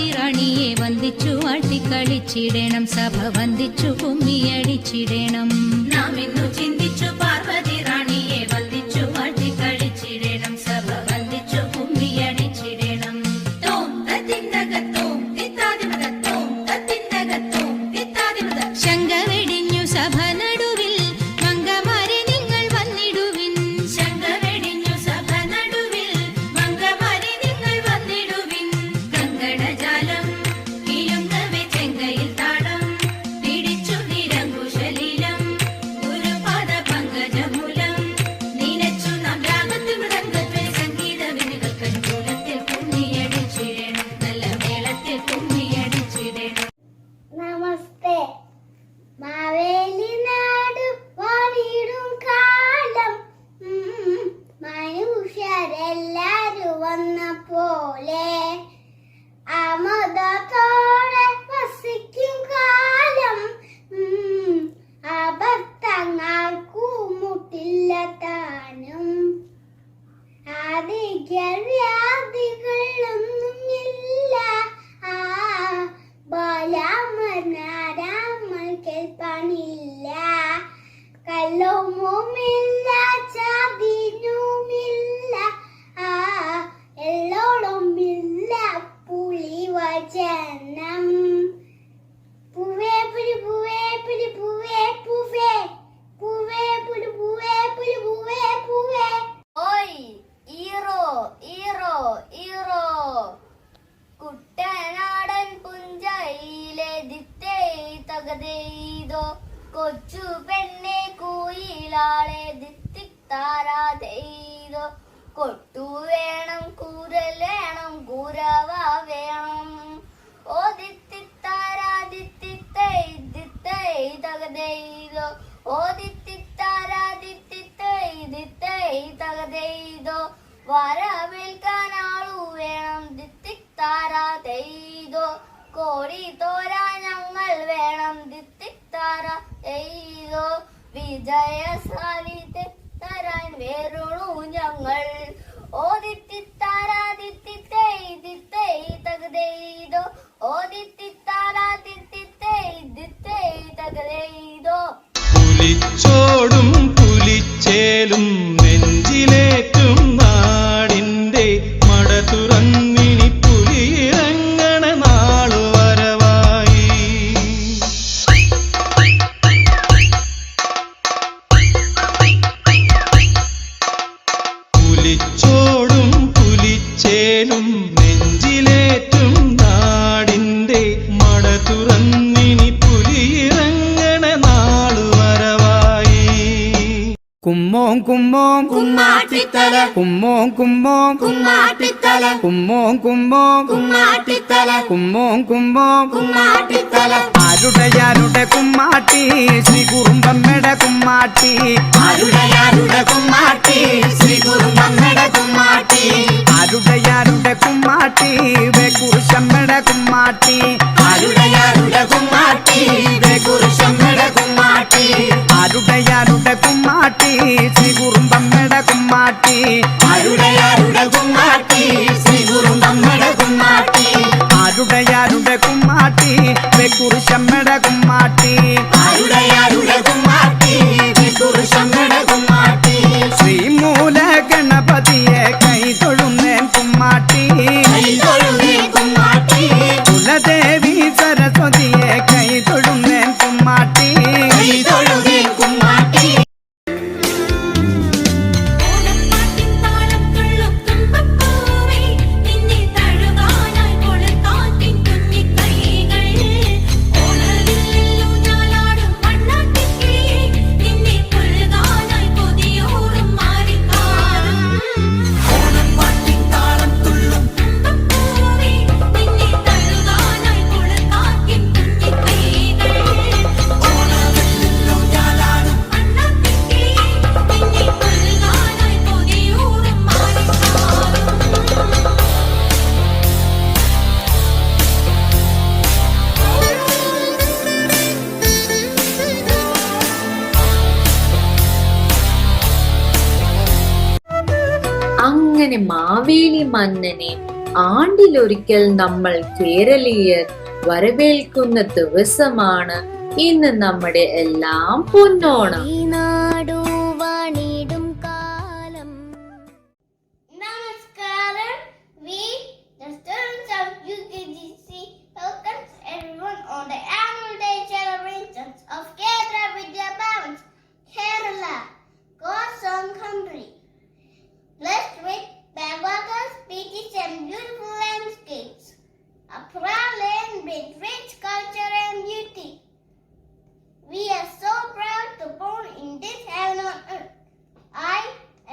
പാർവതി റാണിയെ വന്ദിച്ചു വാഴ്ത്തിക്കളിച്ചിടണം സഭ വന്ദിച്ചു കുമ്മിയടിച്ചിടണം നാം ഇന്നു ചിന്തിച്ചു പാർവതി റാണിയെ വന്ദിച്ചു വാഴ്ത്തിക്കളിച്ചിടണം സഭ വന്ദിച്ചു കുമ്മിയടിച്ചിടണം തോം തത്തിന്തകത്തോം തിത്താതിമതത്തോം തത്തിന്തകത്തോം തിത്താതിമത ശങ്ക വെടിഞ്ഞു സഭ നടുവിൽ മംഗമാരെ നിങ്ങൾ വന്നിടുവിൻ ശങ്ക വെടിഞ്ഞു സഭ നടുവിൽ മംഗമാരെ നിങ്ങൾ വന്നിടുവിൻ കങ്കണജാലം കിലുങ്ങവെ ചെങ്കയിൽ താളം പിടിച്ചു നിരങ്കുശലീലം ഗുരുപാദ പങ്കജമൂലം നീനച്ചു നാം രാഗത്തിൽ മൃദംഗത്തിൽ സംഗീത വിനുകൾ കൺകൂലത്തിൽ കുമ്മിയടിച്ചിടണം നല്ല മേളത്തിൽ കുമ്മിയടിച്ചിടണം. നമസ്തേ. മാവേലി നാട് വാണിടും കാലം മനുഷ്യരെല്ലാരും വന്ന പോലെ ആമോദത്തോടെ വസിക്കും കാലം അബദ്ധങ്ങൾക്കും മുട്ടില്ല താനും വ്യാധികളൊന്നും ഇല്ല ബാലാമനാരാമൽ കേൾപ്പാനില്ല കല്ലുമുമില്ല ചതിനുമില്ല എല്ലോടുമില്ല പുളി വചനം പൂവേ പുലി പൂവേ പുലി പൂവേ പൂവേ പൂവേ പുലി പൂവേ പുലി പൂവേ പൂവേ ഓയ് ഈറോ ഈറോ ഈറോ കുട്ടനാടൻ പുഞ്ചയിലെ ദിത്തേ തകതെയ്തോ കൊച്ചു പെണ്ണെ കൂയിലാളെ ദിത്തിത്താരാതെയ്തോ കൊട്ടു വേണം കൂരൽ വേണം കൂരവ വേണം ഓ ദിത്തിത്താരാ ദിത്തിത്തൈ ദിത്തൈ തകതെയ്തോ ഓ ദിത്തിത്താരാ ദിത്തിത്തൈ ദിത്തൈ തകതെയ്തോ വരവേൽക്കാൻ ആളു വേണം ദിത്തിത്താരാ തെയ്തോ കോടി തോരാ ഞങ്ങൾ വേണം ദിത്തിത്താര തെയ്തോ വിജയശാലി തരാൻ വേറുണു ഞങ്ങൾ ഓ ദിത്തിത്താരാ ദിത്തിത്തൈ ദിത്തൈ തകതെയ്തോ ഓ ദിത്തിത്താരാ ദിത്തിത്തൈ ദിത്തൈ തകതെയ്തോ പുലിച്ചോടും പുലിച്ചേലും നെഞ്ചിലേറ്റും നാടിന്റെ മട തുറന്നിനി പുലിയിറങ്ങണ നാളു വരവായി പുലിച്ചോടും പുലിച്ചേലും നെഞ്ചിലേറ്റും നാടിന്റെ മട തുറന്നിനി പുലിയിറങ്ങണ നാളു വരവായി കുമ്മോം കുമ്മോം കുമ്മാട്ടിത്തല കുമ്മോം കുമ്മോം കുമ്മാട്ടിത്തല കുമ്മോം കുമ്മോം കുമ്മാട്ടിത്തല കുമ്മോം കുമ്മോം കുമ്മാട്ടിത്തല ആരുടെ കുമ്മാട്ടി ശ്രീ കുറുമ്പമ്മയുടെ കുമ്മാട്ടി ആരുടെ കുമ്മാട്ടി ശ്രീ കുറുമ്പമ്മയുടെ കുമ്മാട്ടി ആരുടെ കുമ്മാട്ടി വേക്കുറിശമ്മയുടെ കുമ്മാട്ടി ആരുടെ കുമ്മാട്ടി കുറുശമ്മയുടെ കുമ്മാട്ടി ആരുടെ കുമ്മാട്ടി ശ്രീ കുറുമ്പമ്മയുടെ കുമ്മാട്ടി ആരുടെ കുമ്മാട്ടി ശ്രീ കുറുമ്പമ്മയുടെ കുമ്മാട്ടി ആരുടെ കുമ്മാട്ടി വേക്കുറിശമ്മയുടെ കുമ്മാട്ടി ആരുടെ കുമ്മാട്ടി കുറുശമ്മയുടെ കുമ്മാട്ടി ശ്രീമൂല ഗണപതിയെ കൈതൊഴുന്നേൻ കുമ്മാട്ടി കുമ്മാട്ടി കുലദേവി സരസ്വതിയെ കൈതൊഴുന്നേൻ കുമ്മാട്ടി കുമ്മാട്ടി അങ്ങനെ മാവേലി മന്നനെ ആണ്ടിലൊരിക്കൽ നമ്മൾ കേരളീയർ വരവേൽക്കുന്ന ദിവസമാണ് ഇന്ന് നമ്മുടെ എല്ലാം പൊന്നോണം. Namaskaram. We, the students of UKGC, welcome everyone on the annual day celebrations of Kerala Vidya Bhavans, Kerala, God's own country. Blessed with backwaters, beaches and beautiful landscapes. A proud land with rich culture and beauty. We are so proud to be born in this heaven on earth. I,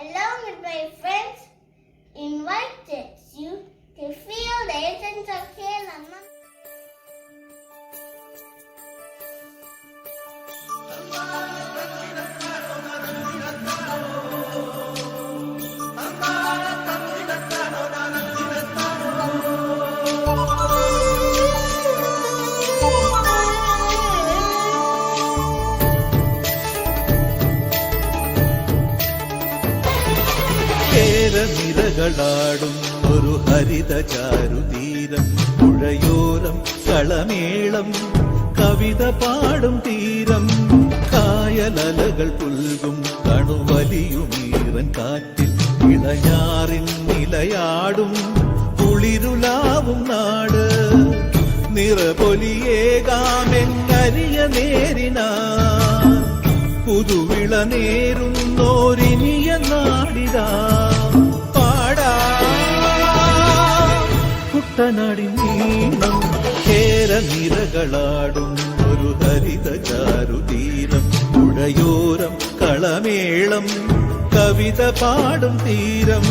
along with my friends, invited you to feel the essence of Kerala. നിരകളാടും ഒരു ഹരിത ചാരുതീരം, പുഴയോരം കളമേളം കവിത പാടും തീരം, കായലലകൾ പുൽകും കണുവലിയുമീറൻ കാറ്റിൽ ഇളഞ്ഞാറിൻ നിലയാടും കുളിരുലാവും നാട്, നിറപൊലിയേകാമെന്നരിയ നേരിനാ പുതുവിള നേരുന്നോരിനിയ നാടിതാ പാടാ കുട്ടനാടിൻ നീളം, കേരനിരകളാടും ഒരു ഹരിത ചാരുതീരം, പുഴയോരം കളമേളം കവിത പാടും തീരം.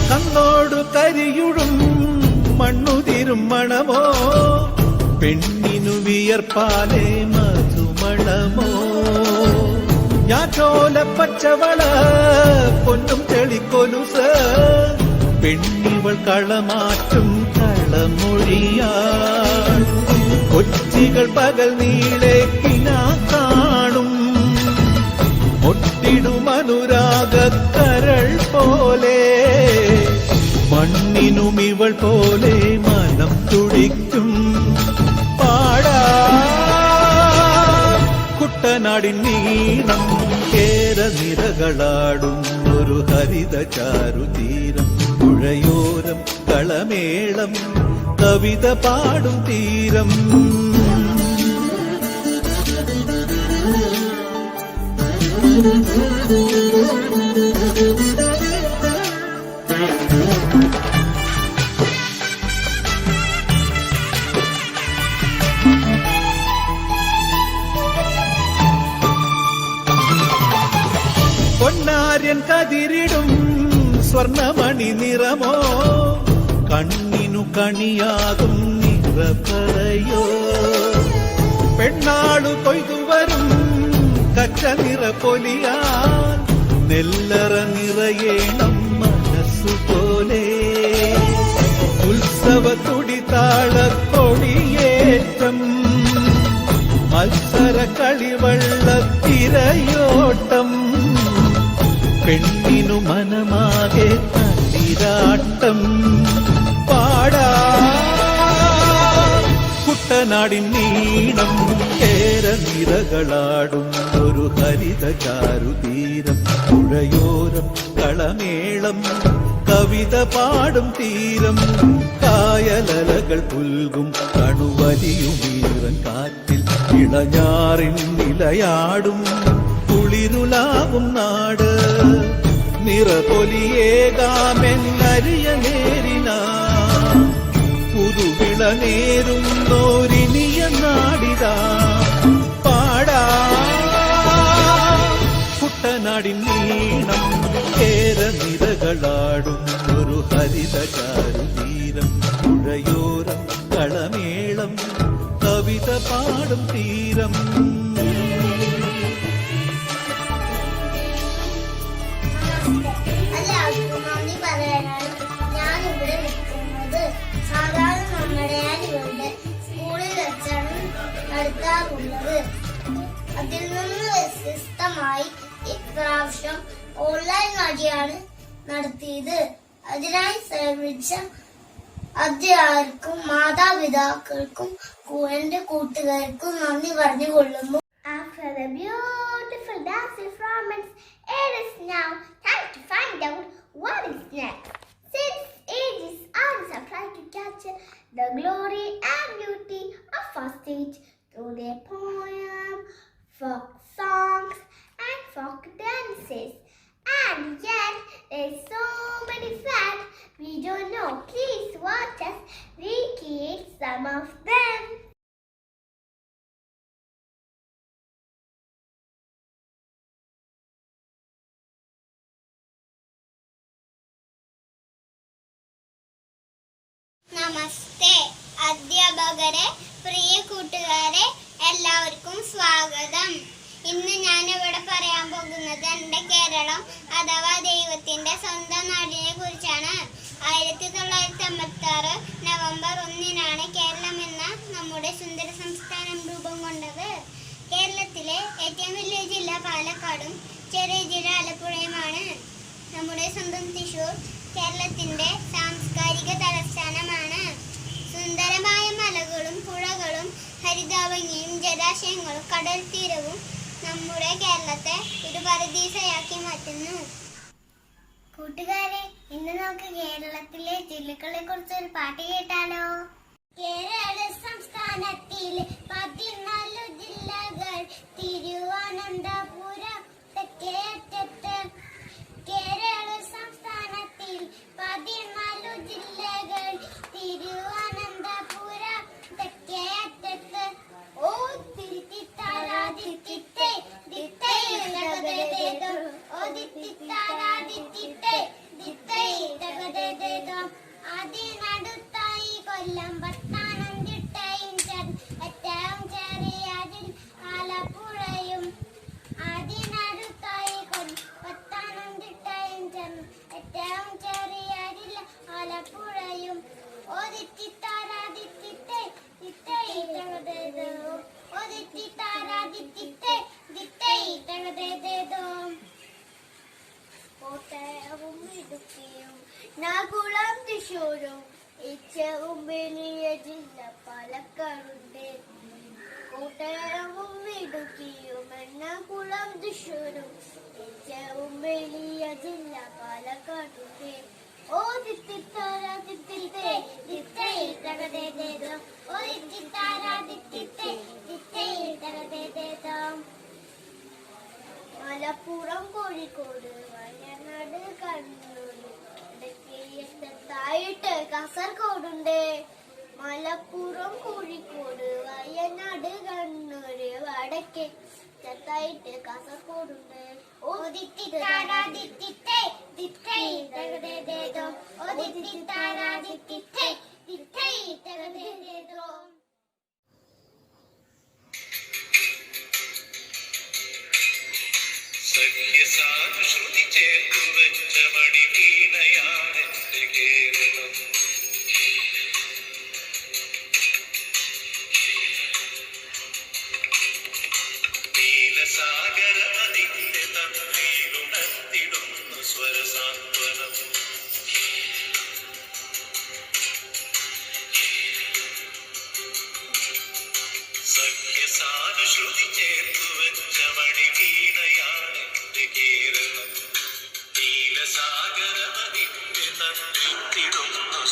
കണ്ണോടു കരിയുടും മണ്ണുതിരും മണമോ, പെണ്ണിനു വിയർപ്പാലേ മധുമണമോ, ഞാറ്റോല പച്ചവള പൊന്നും തെളിക്കൊലുസ്, പെണ്ണിവൾ കളമാറ്റും കളമൊഴിയാ, കൊച്ചികൾ പകൽ നീളെ കിനാ കാണും, ഒട്ടിടും അനുരാഗക്കരൾ പോലെ, മണ്ണിനും ഇവൾ പോലെ മനം തുടിക്കും പാടാ കുട്ടനാടിൻ നീളം, കേരനിരകളാടും ഒരു ഹരിത ചാരുതീരം, പുഴയോരം കളമേളം കവിത പാടും തീരം. പൊന്നാര്യൻ കതിരിടും സ്വർണമണി നിറമോ, കണ്ണിനു കണിയാകും നിറപ്പറയോ, പെണ്ണാളു കൊയ്തുവരും കച്ച നിറപ്പൊലിയാൻ, നെല്ലറ നിറയേണം മനസ്സുപോലെ, ഉത്സവ തുടിതാള കൊടിയേറ്റം, മത്സര കളിവള്ളത്തിരയോട്ടം, പെണ്ണിനു മനമാകെ തളിരാട്ടം പാടാ കുട്ടനാടിൻ നീളം, കേരനിരകളാടും ഒരു ഹരിത ചാരുതീരം, പുഴയോരം കളമേളം കവിത പാടും തീരം, കായലലകൾ പുൽകും കണുവലിയുമീറൻ കാറ്റിൽ ഇളഞ്ഞാറിൻ നിലയാടും കുളിരുലാവും നാട്, നിറപൊലിയേകാമെന്നരിയ നേരിനാ പുതുവിള നേരുന്നോരിനിയ നാടിതാ പാടാ കുട്ടനാടിൻ നീളം, കേരനിരകളാടും ഒരു ഹരിത ചാരുതീരം, പുഴയോരം കളമേളം കവിത പാടും തീരം. എല്ലാവർക്കും നന്ദി പറയാനാണ് ഞാനിവിടെ നിൽക്കുന്നത്. സാധാരണ നമ്മുടെ ആനുവൽ ഡേ സ്കൂളിൽ വെച്ചാണ് നടത്തുന്നത്. നടത്താറുള്ളത്. അതിൽ നിന്ന് വ്യത്യസ്തമായി ഇപ്രാവശ്യം ഓൺലൈൻ വഴിയാണ് നടത്തിയത്. അതിനായി ശ്രമിച്ച അധ്യാപകർക്കും മാതാപിതാക്കൾക്കും എന്റെ കൂട്ടുകാർക്കും നന്ദി പറഞ്ഞുകൊള്ളുന്നു. After the beautiful dance performance, it is now time to find out what is next. Since ages artists have tried to capture the glory and beauty of our stage through their poem, folk songs, and folk dances. And yet, there's so many facts we don't know. Please watch us recreate some of them. നമസ്തേ. അധ്യാപകരെ, പ്രിയ കൂട്ടുകാരെ, എല്ലാവർക്കും സ്വാഗതം. ഇന്ന് ഞാൻ ഇവിടെ പറയാൻ പോകുന്നത് എൻ്റെ കേരളം അഥവാ ദൈവത്തിൻ്റെ സ്വന്തം നാടിനെ കുറിച്ചാണ്. 1956 നവംബർ 1 കേരളം എന്ന നമ്മുടെ സുന്ദര സംസ്ഥാനം രൂപം കൊണ്ടത്. കേരളത്തിലെ ഏറ്റവും വലിയ ജില്ല പാലക്കാടും ചെറിയ ജില്ല ആലപ്പുഴയുമാണ്. നമ്മുടെ സ്വന്തം തൃശ്ശൂർ കേരളത്തിൻ്റെ സാംസ്കാരിക തലസ്ഥാനമാണ്. സുന്ദരമായ മലകളും പുഴകളും ഹരിതാഭംഗിയും ജലാശയങ്ങളും കടൽ തീരവും നമ്മുടെ കേരളത്തെ ഒരു പരദീസയാക്കി മാറ്റുന്നു. കൂട്ടുകാരെ, ഇന്ന് നമുക്ക് കേരളത്തിലെ ജില്ലകളെ കുറിച്ച് ഒരു പാട്ട് കേട്ടാലോ? കേരള സംസ്ഥാനത്തിൽ 14 ജില്ലകൾ, തിരുവനന്തപുരം തെക്കേ അറ്റത്ത്. കേരള സംസ്ഥാനത്തിൽ 14 ജില്ലകൾ, തിരുവനന്തപുരം തെക്കേ അറ്റത്ത്. ഓ തിരുത്തിത്താരാതിത്തിത്തേ ദിത്തേ തകതേതോ, ഓ ദിത്തിത്താരാതിത്തിത്തേ ദിത്തേ തകതേതോ. അതിനടുത്തായി കൊല്ലം പത്തനംതിട്ടയും ഏറ്റവും ചെറിയ ആലപ്പുഴയും. അതിനടുത്തായി പത്തനംതിട്ടയും ഏറ്റവും ചെറിയ ആലപ്പുഴയും. ഓ ദിത്തിത്താരാതിത്തിത്തേ ദിത്തേ തകതേതോ, ഓ ദിത്തിത്താരാതിത്തിത്തേ ദിത്തേ തകതേതോ. കോട്ടയവും ഇടുക്കിയും നാകുളം തൃശ്ശൂരും ഏറ്റവും വലിയ ജില്ല പാലക്കാടുണ്ട്. കോട്ടയവും ഇടുക്കിയും എറണാകുളം തൃശ്ശൂരും ഏറ്റവും വലിയ ജില്ല പാലക്കാടുണ്ട്. ഓ ദിത്തിത്താരാതിത്തിത്തേ ദിത്തേ തകതേതോ, ഓ ദിത്തിത്താരാതിത്തിത്തേ ദിത്തേ തകതേതോ. മലപ്പുറം കോഴിക്കോട് വയനാട് കണ്ണൂർ ഇടയ്ക്ക് കാസർഗോഡുണ്ട്. മലപ്പുറം കോഴിക്കോട് വയനാട് കണ്ണൂര് വടക്കേ ചെത്തായിട്ട് കാസർഗോഡുണ്ട്. ഓ ദിത്തിത്താരാതിത്തിത്തേ ദിത്തേ തകതേതോ, ഓ ദിത്തിത്താരാതിത്തിത്തേ ദിത്തേ തകതേതോ. സഖ്യസാനുശ്രുതി ചേർത്തു വെച്ച മണിവീണയാണെന്റെ കേരളം. നീലസാഗരമതിന്റെ തന്ത്രിയിലുണർത്തിടുന്നു സ്വരസാന്ത്വനം. സഖ്യസാനുശ്രുതി ചേർത്തു വെച്ച മണിവീണയാണെന്റെ കേരളം. നീലസാഗരമതിന്റെ തന്ത്രിയിടുന്നു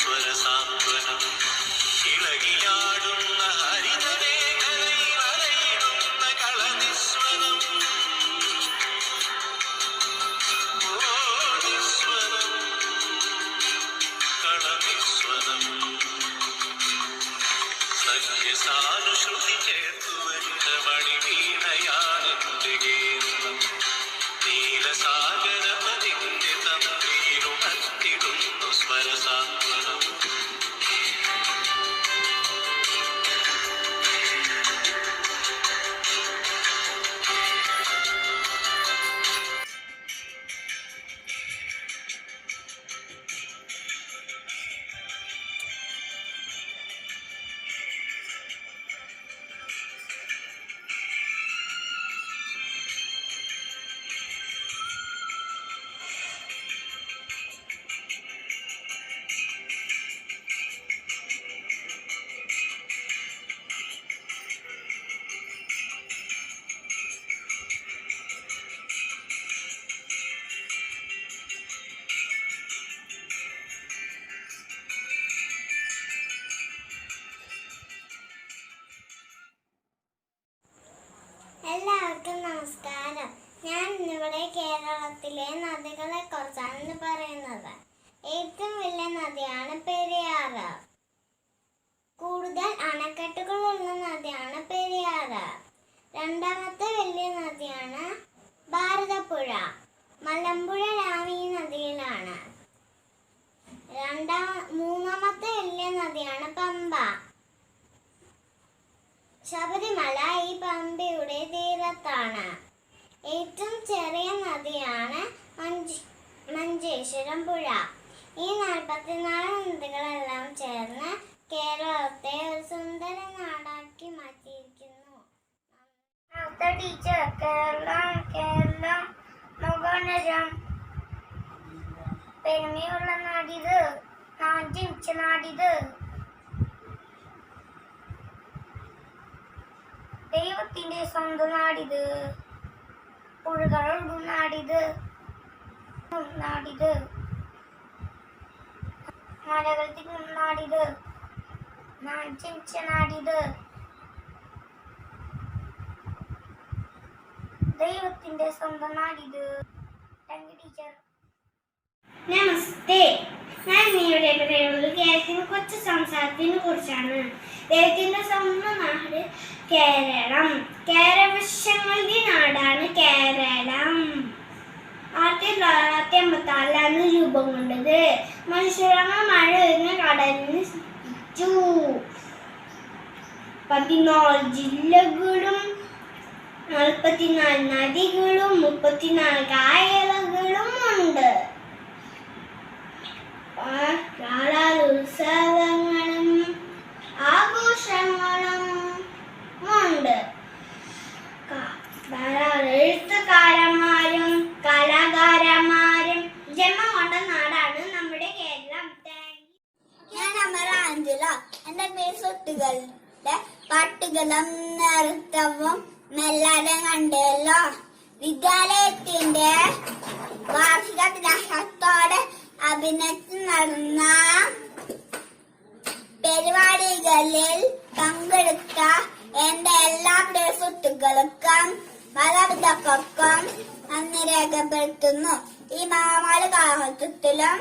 ഞാൻ ഇന്നിവിടെ കേരളത്തിലെ നദികളെ കുറിച്ചാണ് പറയുന്നത്. ഏറ്റവും വലിയ നദിയാണ് പെരിയാറ്. കൂടുതൽ അണക്കെട്ടുകളുള്ള നദിയാണ് പെരിയാറ്. രണ്ടാമത്തെ വലിയ നദിയാണ് ഭാരതപ്പുഴ. മലമ്പുഴ ഡാം ഈ നദിയിലാണ്. മൂന്നാമത്തെ വലിയ നദിയാണ് പമ്പ. ശബരിമല ഈ പമ്പയുടെ തീരത്താണ്. ഏറ്റവും ചെറിയ നദിയാണ് മഞ്ചേശ്വരം പുഴ. ഈ 44 നദികളെല്ലാം ചേർന്ന് കേരളത്തെ ഒരു സുന്ദര നാടാക്കി മാറ്റിയിരിക്കുന്നു. ടീച്ചർ, കേരളം മകനരം പെരുമയുള്ള നാടിത്, ഞാൻ ജനിച്ച നാടിത്, ദൈവത്തിന്റെ സ്വന്തം നാടിത്, പുഴകളുടെ നാടിത്, മലകളുടെ നാടിത്, ഞാൻ ജനിച്ച നാടിത്, ദൈവത്തിന്റെ സ്വന്തം നാടിത്. Thank you teacher. നമസ്തേ. ഞാൻ ഇവിടെ പറയുന്നത് കേരളത്തിനെ കുറിച്ച് സംസാരത്തിനെ കുറിച്ചാണ്. ദൈവത്തിന്റെ സ്വന്തം നാട് കേരളം. കേരവശങ്ങളുടെ നാടാണ് കേരളം. 1956 രൂപം കൊണ്ടത്. മനുഷ്യരങ്ങൾ മഴ വരുന്ന കടലിന് സൃഷ്ടിച്ചു. 14 ജില്ലകളും 44 നദികളും 34 കായലുകളും ഉണ്ട്. ഉത്സവങ്ങളും ആഘോഷങ്ങളും ഉണ്ട്. എഴുത്തുകാരന്മാരും കലാകാരന്മാരും ജന്മം കൊണ്ട നാടാണ് നമ്മുടെ കേരളം. ഞാൻ അമരാഞ്ജല. എന്റെ പേസുട്ടുകളുടെ പാട്ടുകളും നൃത്തവും എല്ലാവരും കണ്ടല്ലോ. വിദ്യാലയത്തിന്റെ വാർഷിക ദിനാചരണത്തോടെ അഭിനയിച്ച് നടന്ന പരിപാടികളിൽ പങ്കെടുത്ത എന്റെ എല്ലാ സുഹൃത്തുക്കൾക്കും മാതാപിതാക്കൾക്കും നന്ദി രേഖപ്പെടുത്തുന്നു. ഈ മഹാമാരി കാലഘട്ടത്തിലും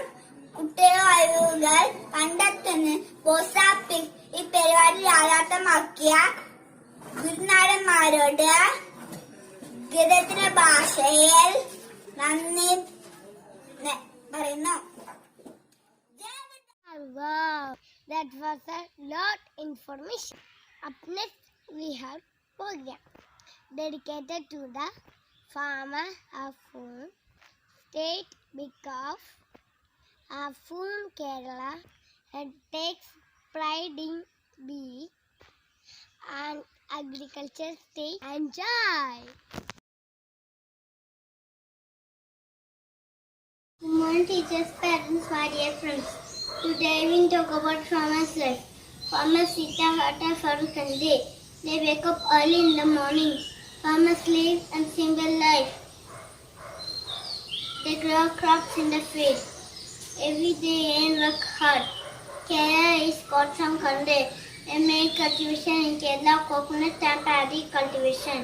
കുട്ടികളുടെ കഴിവുകൾ കണ്ടെത്തുന്ന പ്രോത്സാഹിപ്പിച്ച് ഈ പരിപാടി യാഥാർത്ഥ്യമാക്കിയ ഗുരുനാഥന്മാരോട് ഗീതത്തിന്റെ ഭാഷയിൽ നന്ദി പറയുന്നു. Wow, that was a lot information. Up next we have program dedicated to the farmer of Fulham state because of Fulham Kerala and takes pride in being an agriculture state. Enjoy. Good morning, teachers, parents, my dear friends. Today we talk about farmers' life. Farmers sit a hot and for Sunday. They wake up early in the morning. Farmers live a single life. They grow crops in the field. Every day and work hard. Kerala is called from Kande. A main cultivation in Kerala, coconut and paddy cultivation.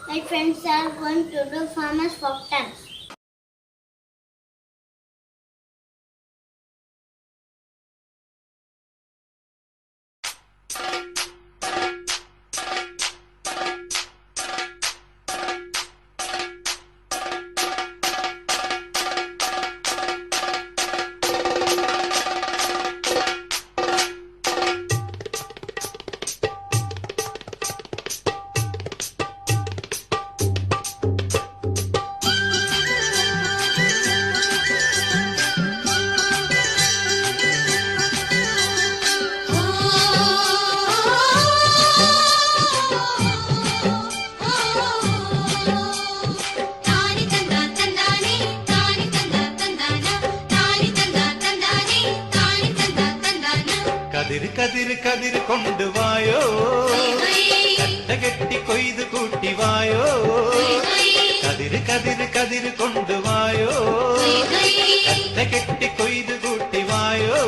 My friends are going to do farmers' folk dance. കതിർ കതിർ കൊണ്ടുവായോ, കെട്ടി കൊയ്ത് കൂട്ടിവായോ. കതിർ കതിർ കതിർ കൊണ്ടുവായോ, കെട്ടി കൊയ്ത് കൂട്ടിവായോ.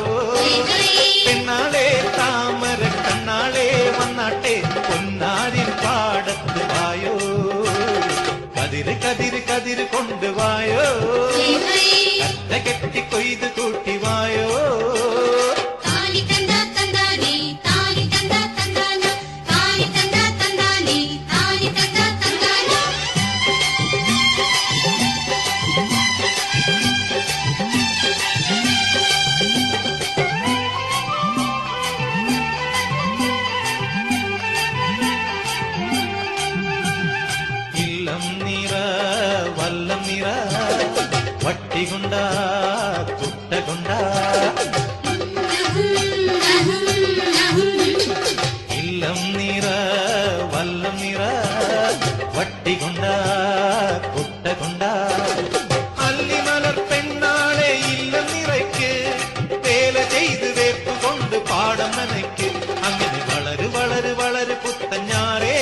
പെണ്ണാളെ താമര കണ്ണാളെ വന്നാട്ടെ പൊന്നാരിൻ പാടത്ത് വായോ. കതിർ കതിര് കതിര് കൊണ്ടുവായോ കറ്റ കെട്ടി കൊയ്ത് കൂട്ടിവായോ വല്ലം നിറ വട്ടികൊണ്ട കുട്ടകൊണ്ട ഇല്ലം നിറ വല്ലം നിറ വട്ടികൊണ്ട കുട്ടകൊണ്ട അല്ലിമലർ പെണ്ണാളെ ഇല്ലം നിറയ്ക്ക് വേല ചെയ്ത് വേപ്പ് കൊണ്ട് പാടം നനയ്ക്ക് അങ്ങനെ വളര് വളര് വളര് പുത്തഞ്ഞാറേ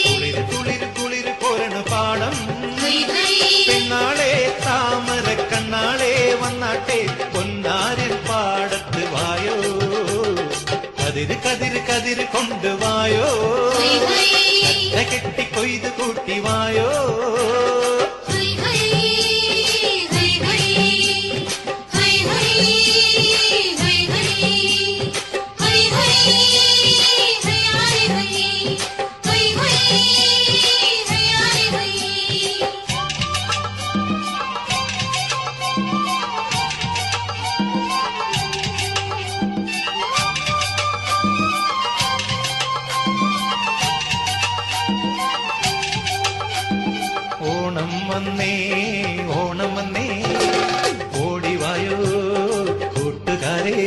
കുളിര് കുളിര് കുളിര് കോരണ പാടം പെണ്ണാളെ താമര കണ്ണാളെ വന്നാട്ടെ പൊന്നാരിൻ പാടത്ത് വായോ കതിര് കതിര് കതിര് കൊണ്ടുവായോ കറ്റ കെട്ടി കൊയ്ത് കൂട്ടിവായോ ഓണം വന്നേ ഓണം വന്നേ ഓടിവായോ കൂട്ടുകാരേ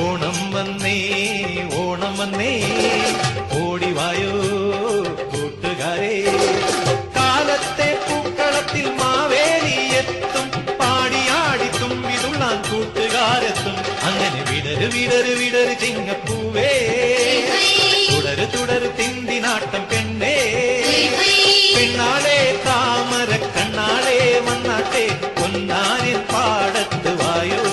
ഓണം വന്നേ ഓണം വന്നേ ഓടിവായോ കൂട്ടുകാരേ കാലത്തെ പൂക്കളത്തിൽ മാവേലി എത്തും പാടിയാടി തുമ്പിതുള്ളാൻ കൂട്ടുകാരെത്തും അങ്ങനെ വിടര് വിടര് വിടര് ചിങ്ങപ്പൂവേ തുടര് തുടര് തിന്തിനാട്ടം പെണ്ണേ പെണ്ണാളെ താമര കണ്ണാളെ വന്നാട്ടെ പൊന്നാരിൻ പാടത്ത് വായോ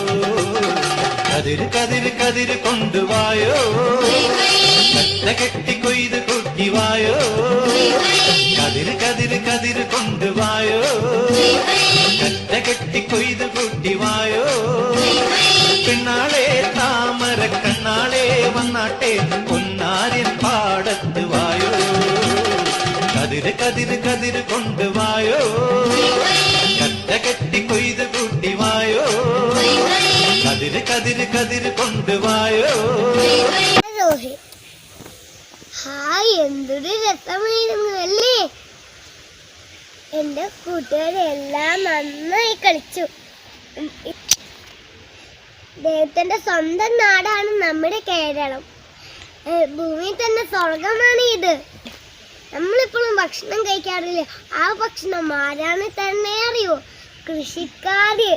കതിര് കതിര് കതിര് കൊണ്ടുവായോ കറ്റ കെട്ടി കൊയ്ത് കൂട്ടിവായോ കതിര് കതിര് കതിര് കൊണ്ടുവായോ കറ്റ കെട്ടി കൊയ്ത് കൂട്ടിവായോ പെണ്ണാളെ താമര കണ്ണാളെ വന്നാട്ടെ പൊന്നാരിൻ പാടത്ത് വായോ കതിര് കതിര് കതിര് കൊണ്ടുവായോ കറ്റ കെട്ടി കൊയ്ത് കൂട്ടിവായോ കതിര് കതിര് കതിര് കൊണ്ടുവായോ ഹായ്, എന്തൊരു രസമായിരുന്നു അല്ലേ? എന്റെ കൂട്ടുകാരെല്ലാം നന്നായി കളിച്ചു. ദൈവത്തിന്റെ സ്വന്തം നാടാണ് നമ്മുടെ കേരളം. ഭൂമിയിൽ തന്നെ സ്വർഗമാണ് ഇത്. നമ്മളിപ്പോഴും ഭക്ഷണം കഴിക്കാറില്ല. ആ ഭക്ഷണം ആരാണ് തന്നെ അറിയോ? കൃഷിക്കാര്.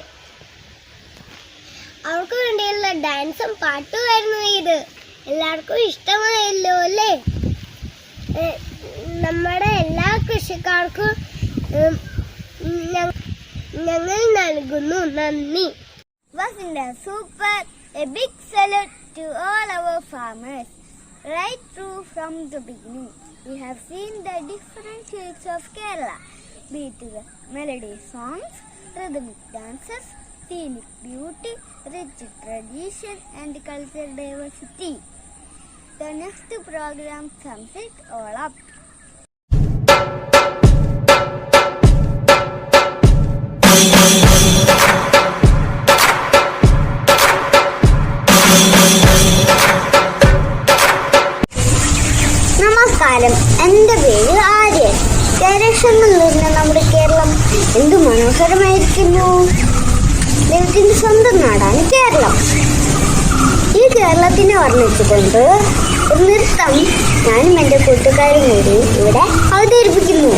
അവർക്ക് വേണ്ടിയുള്ള ഡാൻസും പാട്ടുമായിരുന്നു ഇത്. എല്ലാവർക്കും ഇഷ്ടമായല്ലോ അല്ലേ? നമ്മുടെ എല്ലാ കൃഷിക്കാർക്കും ഞങ്ങൾ നൽകുന്നു നന്ദി. Was in the super, a big salute to all our farmers. Right through from the beginning, we have seen the different shades of Kerala, be it the melody songs, rhythmic dances, scenic beauty, rich tradition and cultural diversity. The next program sums it all up. നമസ്കാരം, എൻ്റെ പേര് ആര്യൻ. കേരളത്തിൽ നിന്ന് നമ്മുടെ കേരളം എന്ത് മനോഹരമായിരിക്കുന്നു. ദൈവത്തിന്റെ സ്വന്തം നാടാണ് കേരളം. ഈ കേരളത്തിനെ വർണ്ണിച്ചുകൊണ്ട് ഒരു നൃത്തം ഞാനും എൻ്റെ കൂട്ടുകാരും കൂടി ഇവിടെ അവതരിപ്പിക്കുന്നു.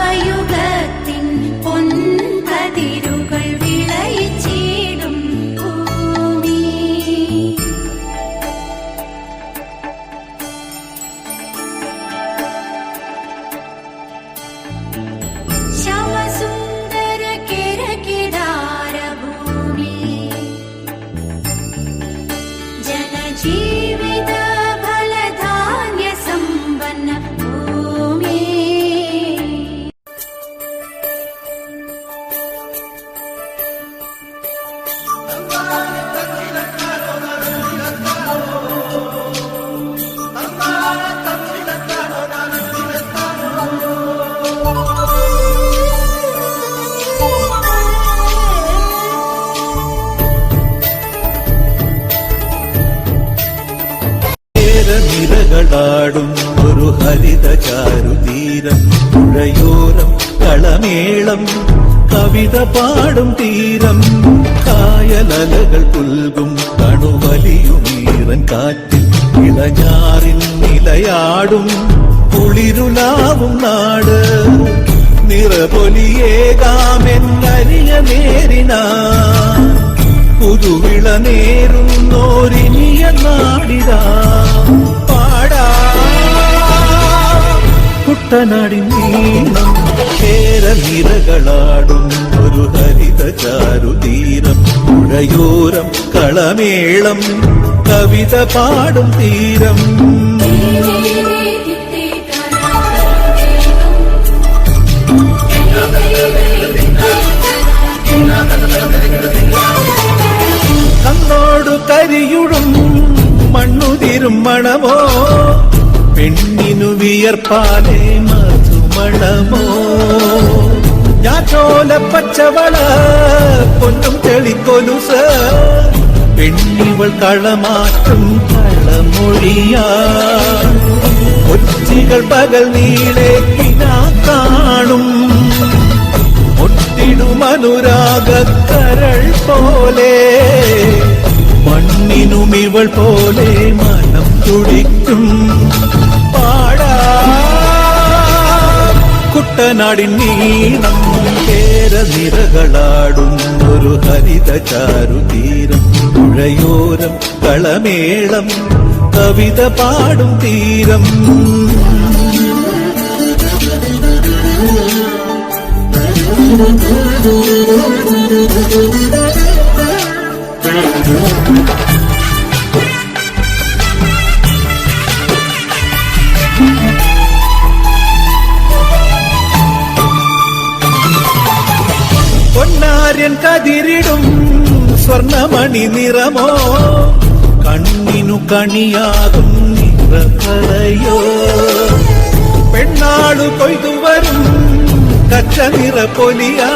നവയുഗത്തിൻ പൊൻകതിരുകൾ വിളയിച്ചിടും ഭൂമി. ശവസുന്ദര കിരകിടാരഭൂമി, ജനജീവിത ഫലധാന്യ സമ്പന്ന ഭൂമി. നിരകളാടും ഒരു ഹരിത ചാരുതീരം, പുഴയോരം കളമേളം കവിത പാടും തീരം, കായലലകൾ പുൽകും കണുവലിയുമീറൻ കാറ്റിൽ ഇളഞ്ഞാറിൽ നിലയാടും കുളിരുലാവും നാട്, നിറപൊലിയേകാമെന്നരിയ നേരിനാ പുതുവിള നേരുന്നോരിനിയ നാടിതാ പാടാ. കുട്ടനാടിൻ നീളം കേരനിരകളാടും ഒരു ഹരിത ചാരുതീരം, പുഴയോരം കളമേളം കവിത പാടും തീരം. കണ്ണോടു കരിയുടും മണ്ണുതിരും മണമോ, പെണ്ണിനു വിയർപ്പാലേ മധുമണമോ, ഞാറ്റോല പച്ചവള പൊന്നും തെളിക്കൊലുസ്, പെണ്ണിവൾ കളമാറ്റും കളമൊഴിയാ, കൊച്ചികൾ പകൽ നീളെ കിനാ കാണും, ഒട്ടിടുമനുരാഗക്കരൾ പോലെ, മണ്ണിനും ഇവൾ പോലെ മനം തുടിക്കും പാടാ. കുട്ടനാടിൻ നീളം കേരനിരകളാടും ഒരു ഹരിത ചാരുതീരം, പുഴയോരം കളമേളം കവിത പാടും തീരം. പൊന്നാര്യൻ കതിരിടും സ്വർണമണി നിറമോ, കണ്ണിനു കണിയാകും നിറകളയോ, പെണ്ണാളു കൊയ്തുവരും കച്ച നിറ പൊലിയാ,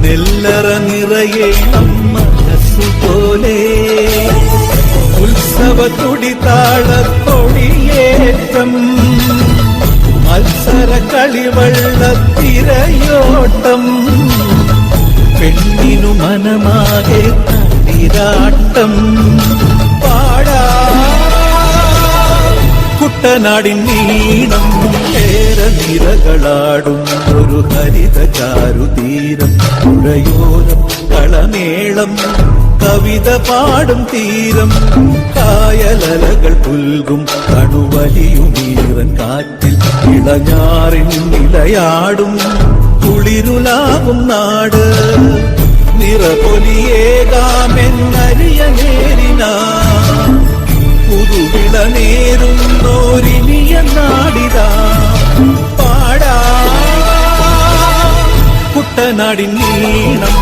നെല്ലറ നിറയെ മനസ്സുപോലെ, ഉത്സവ തുടിതാളത്തൊടിയേറ്റം, മത്സര കളിവള്ളത്തിരയോട്ടം, പെണ്ണിനു മനമാകെ തളിരാട്ടം പാടാ. കുട്ടനാടിൻ നീളം കേരനിരകളാടും ഒരു ഹരിത ചാരുതീരം, പുഴയോരം കളമേളം കവിത പാടും തീരം, കായലലകൾ പുൽകും കണുവലിയുമീറൻ കാറ്റിൽ ഇളഞ്ഞാറിൻ നിലയാടും കുളിരുലാവും നാട്, നിറപൊലിയേകാമെന്നരിയ നേരിനാ പുതുവിള നേരുന്നോരിനിയ നാടിതാ പാടാ. കുട്ടനാടിൻ നീളം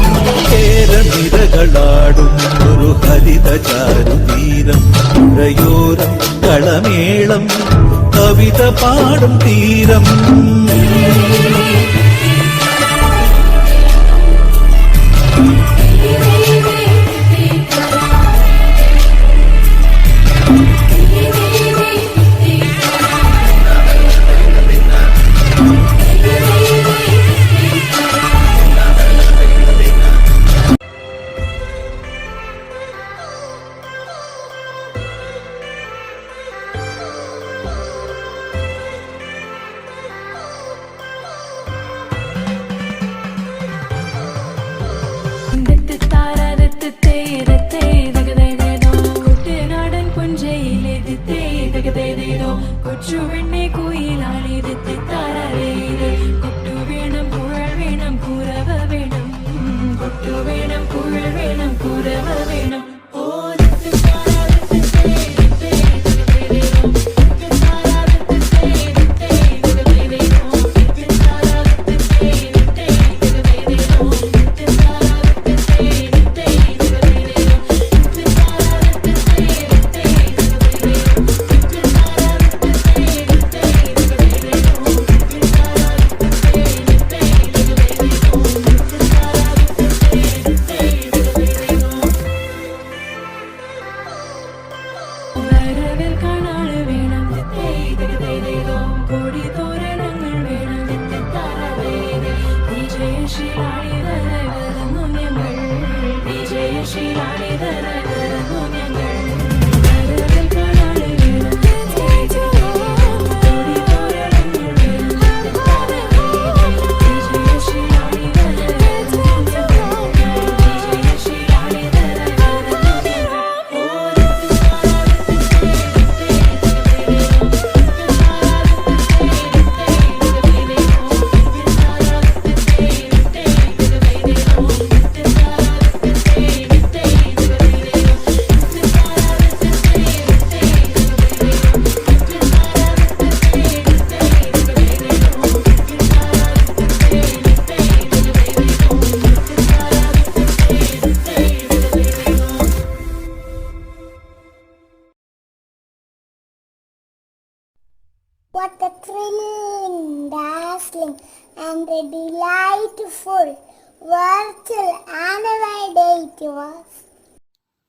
കേരനിരകളാടും ഒരു ഹരിത ചാരുതീരം, പുഴയോരം കളമേളം കവിത പാടും തീരം. കുട്ടനാടൻ പുഞ്ചയിലെതിത്തേ തകതേതേതോ കൊച്ചു വെണ്ണെ കുയിലാണെതിത്തെ താരേത് കൊട്ടു വേണം കുഴൽ വേണം കുരവ വേണം കൊട്ടു വേണം കുഴൽ വേണം കുരവ വേണം ഓ വരവേൽ കാണാള് വേണം കൊടി തോരണങ്ങൾ വേണം വിജയശീലാളി വരുന്നു ഞങ്ങൾ വിജയശീലാളി വരുന്നു ഞങ്ങൾ വരവേൽ കാണാള് വേണം കൊടി തോരണങ്ങൾ വേണം വിജയശീലാളി വരുന്നു ഞങ്ങൾ വിജയശീലാളി വരുന്നു What a thrilling, dazzling, and a delightful virtual annual day it was.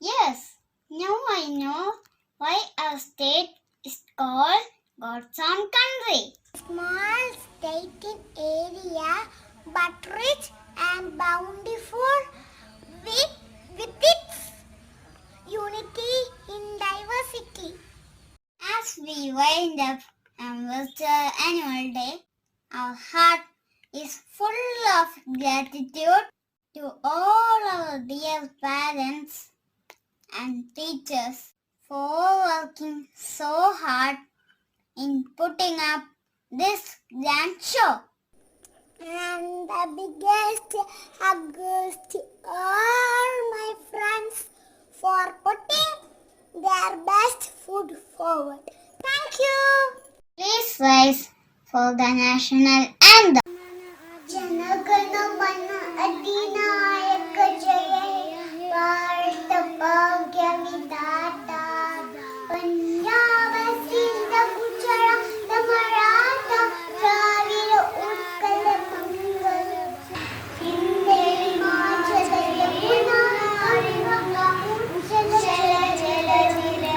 Yes, now I know why our state is called God's own country. Small state in area, but rich and bountiful with its unity in diversity. As we wind up and virtual annual day, our heart is full of gratitude to all our dear parents and teachers for working so hard in putting up this grand show. And the biggest hugs to all my friends for putting their best foot forward. Thank you. Please rise for the national anthem. Janagana mana adinayaka jaya Bharata bhagya vidhata Punjaba Sindha Gujarat Maratha Dravida Utkala Mangal Hindeli Himachal Yamuna Karunga Jala Jala Jila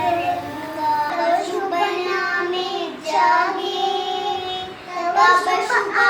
Shubha Name Jage Tava Shubha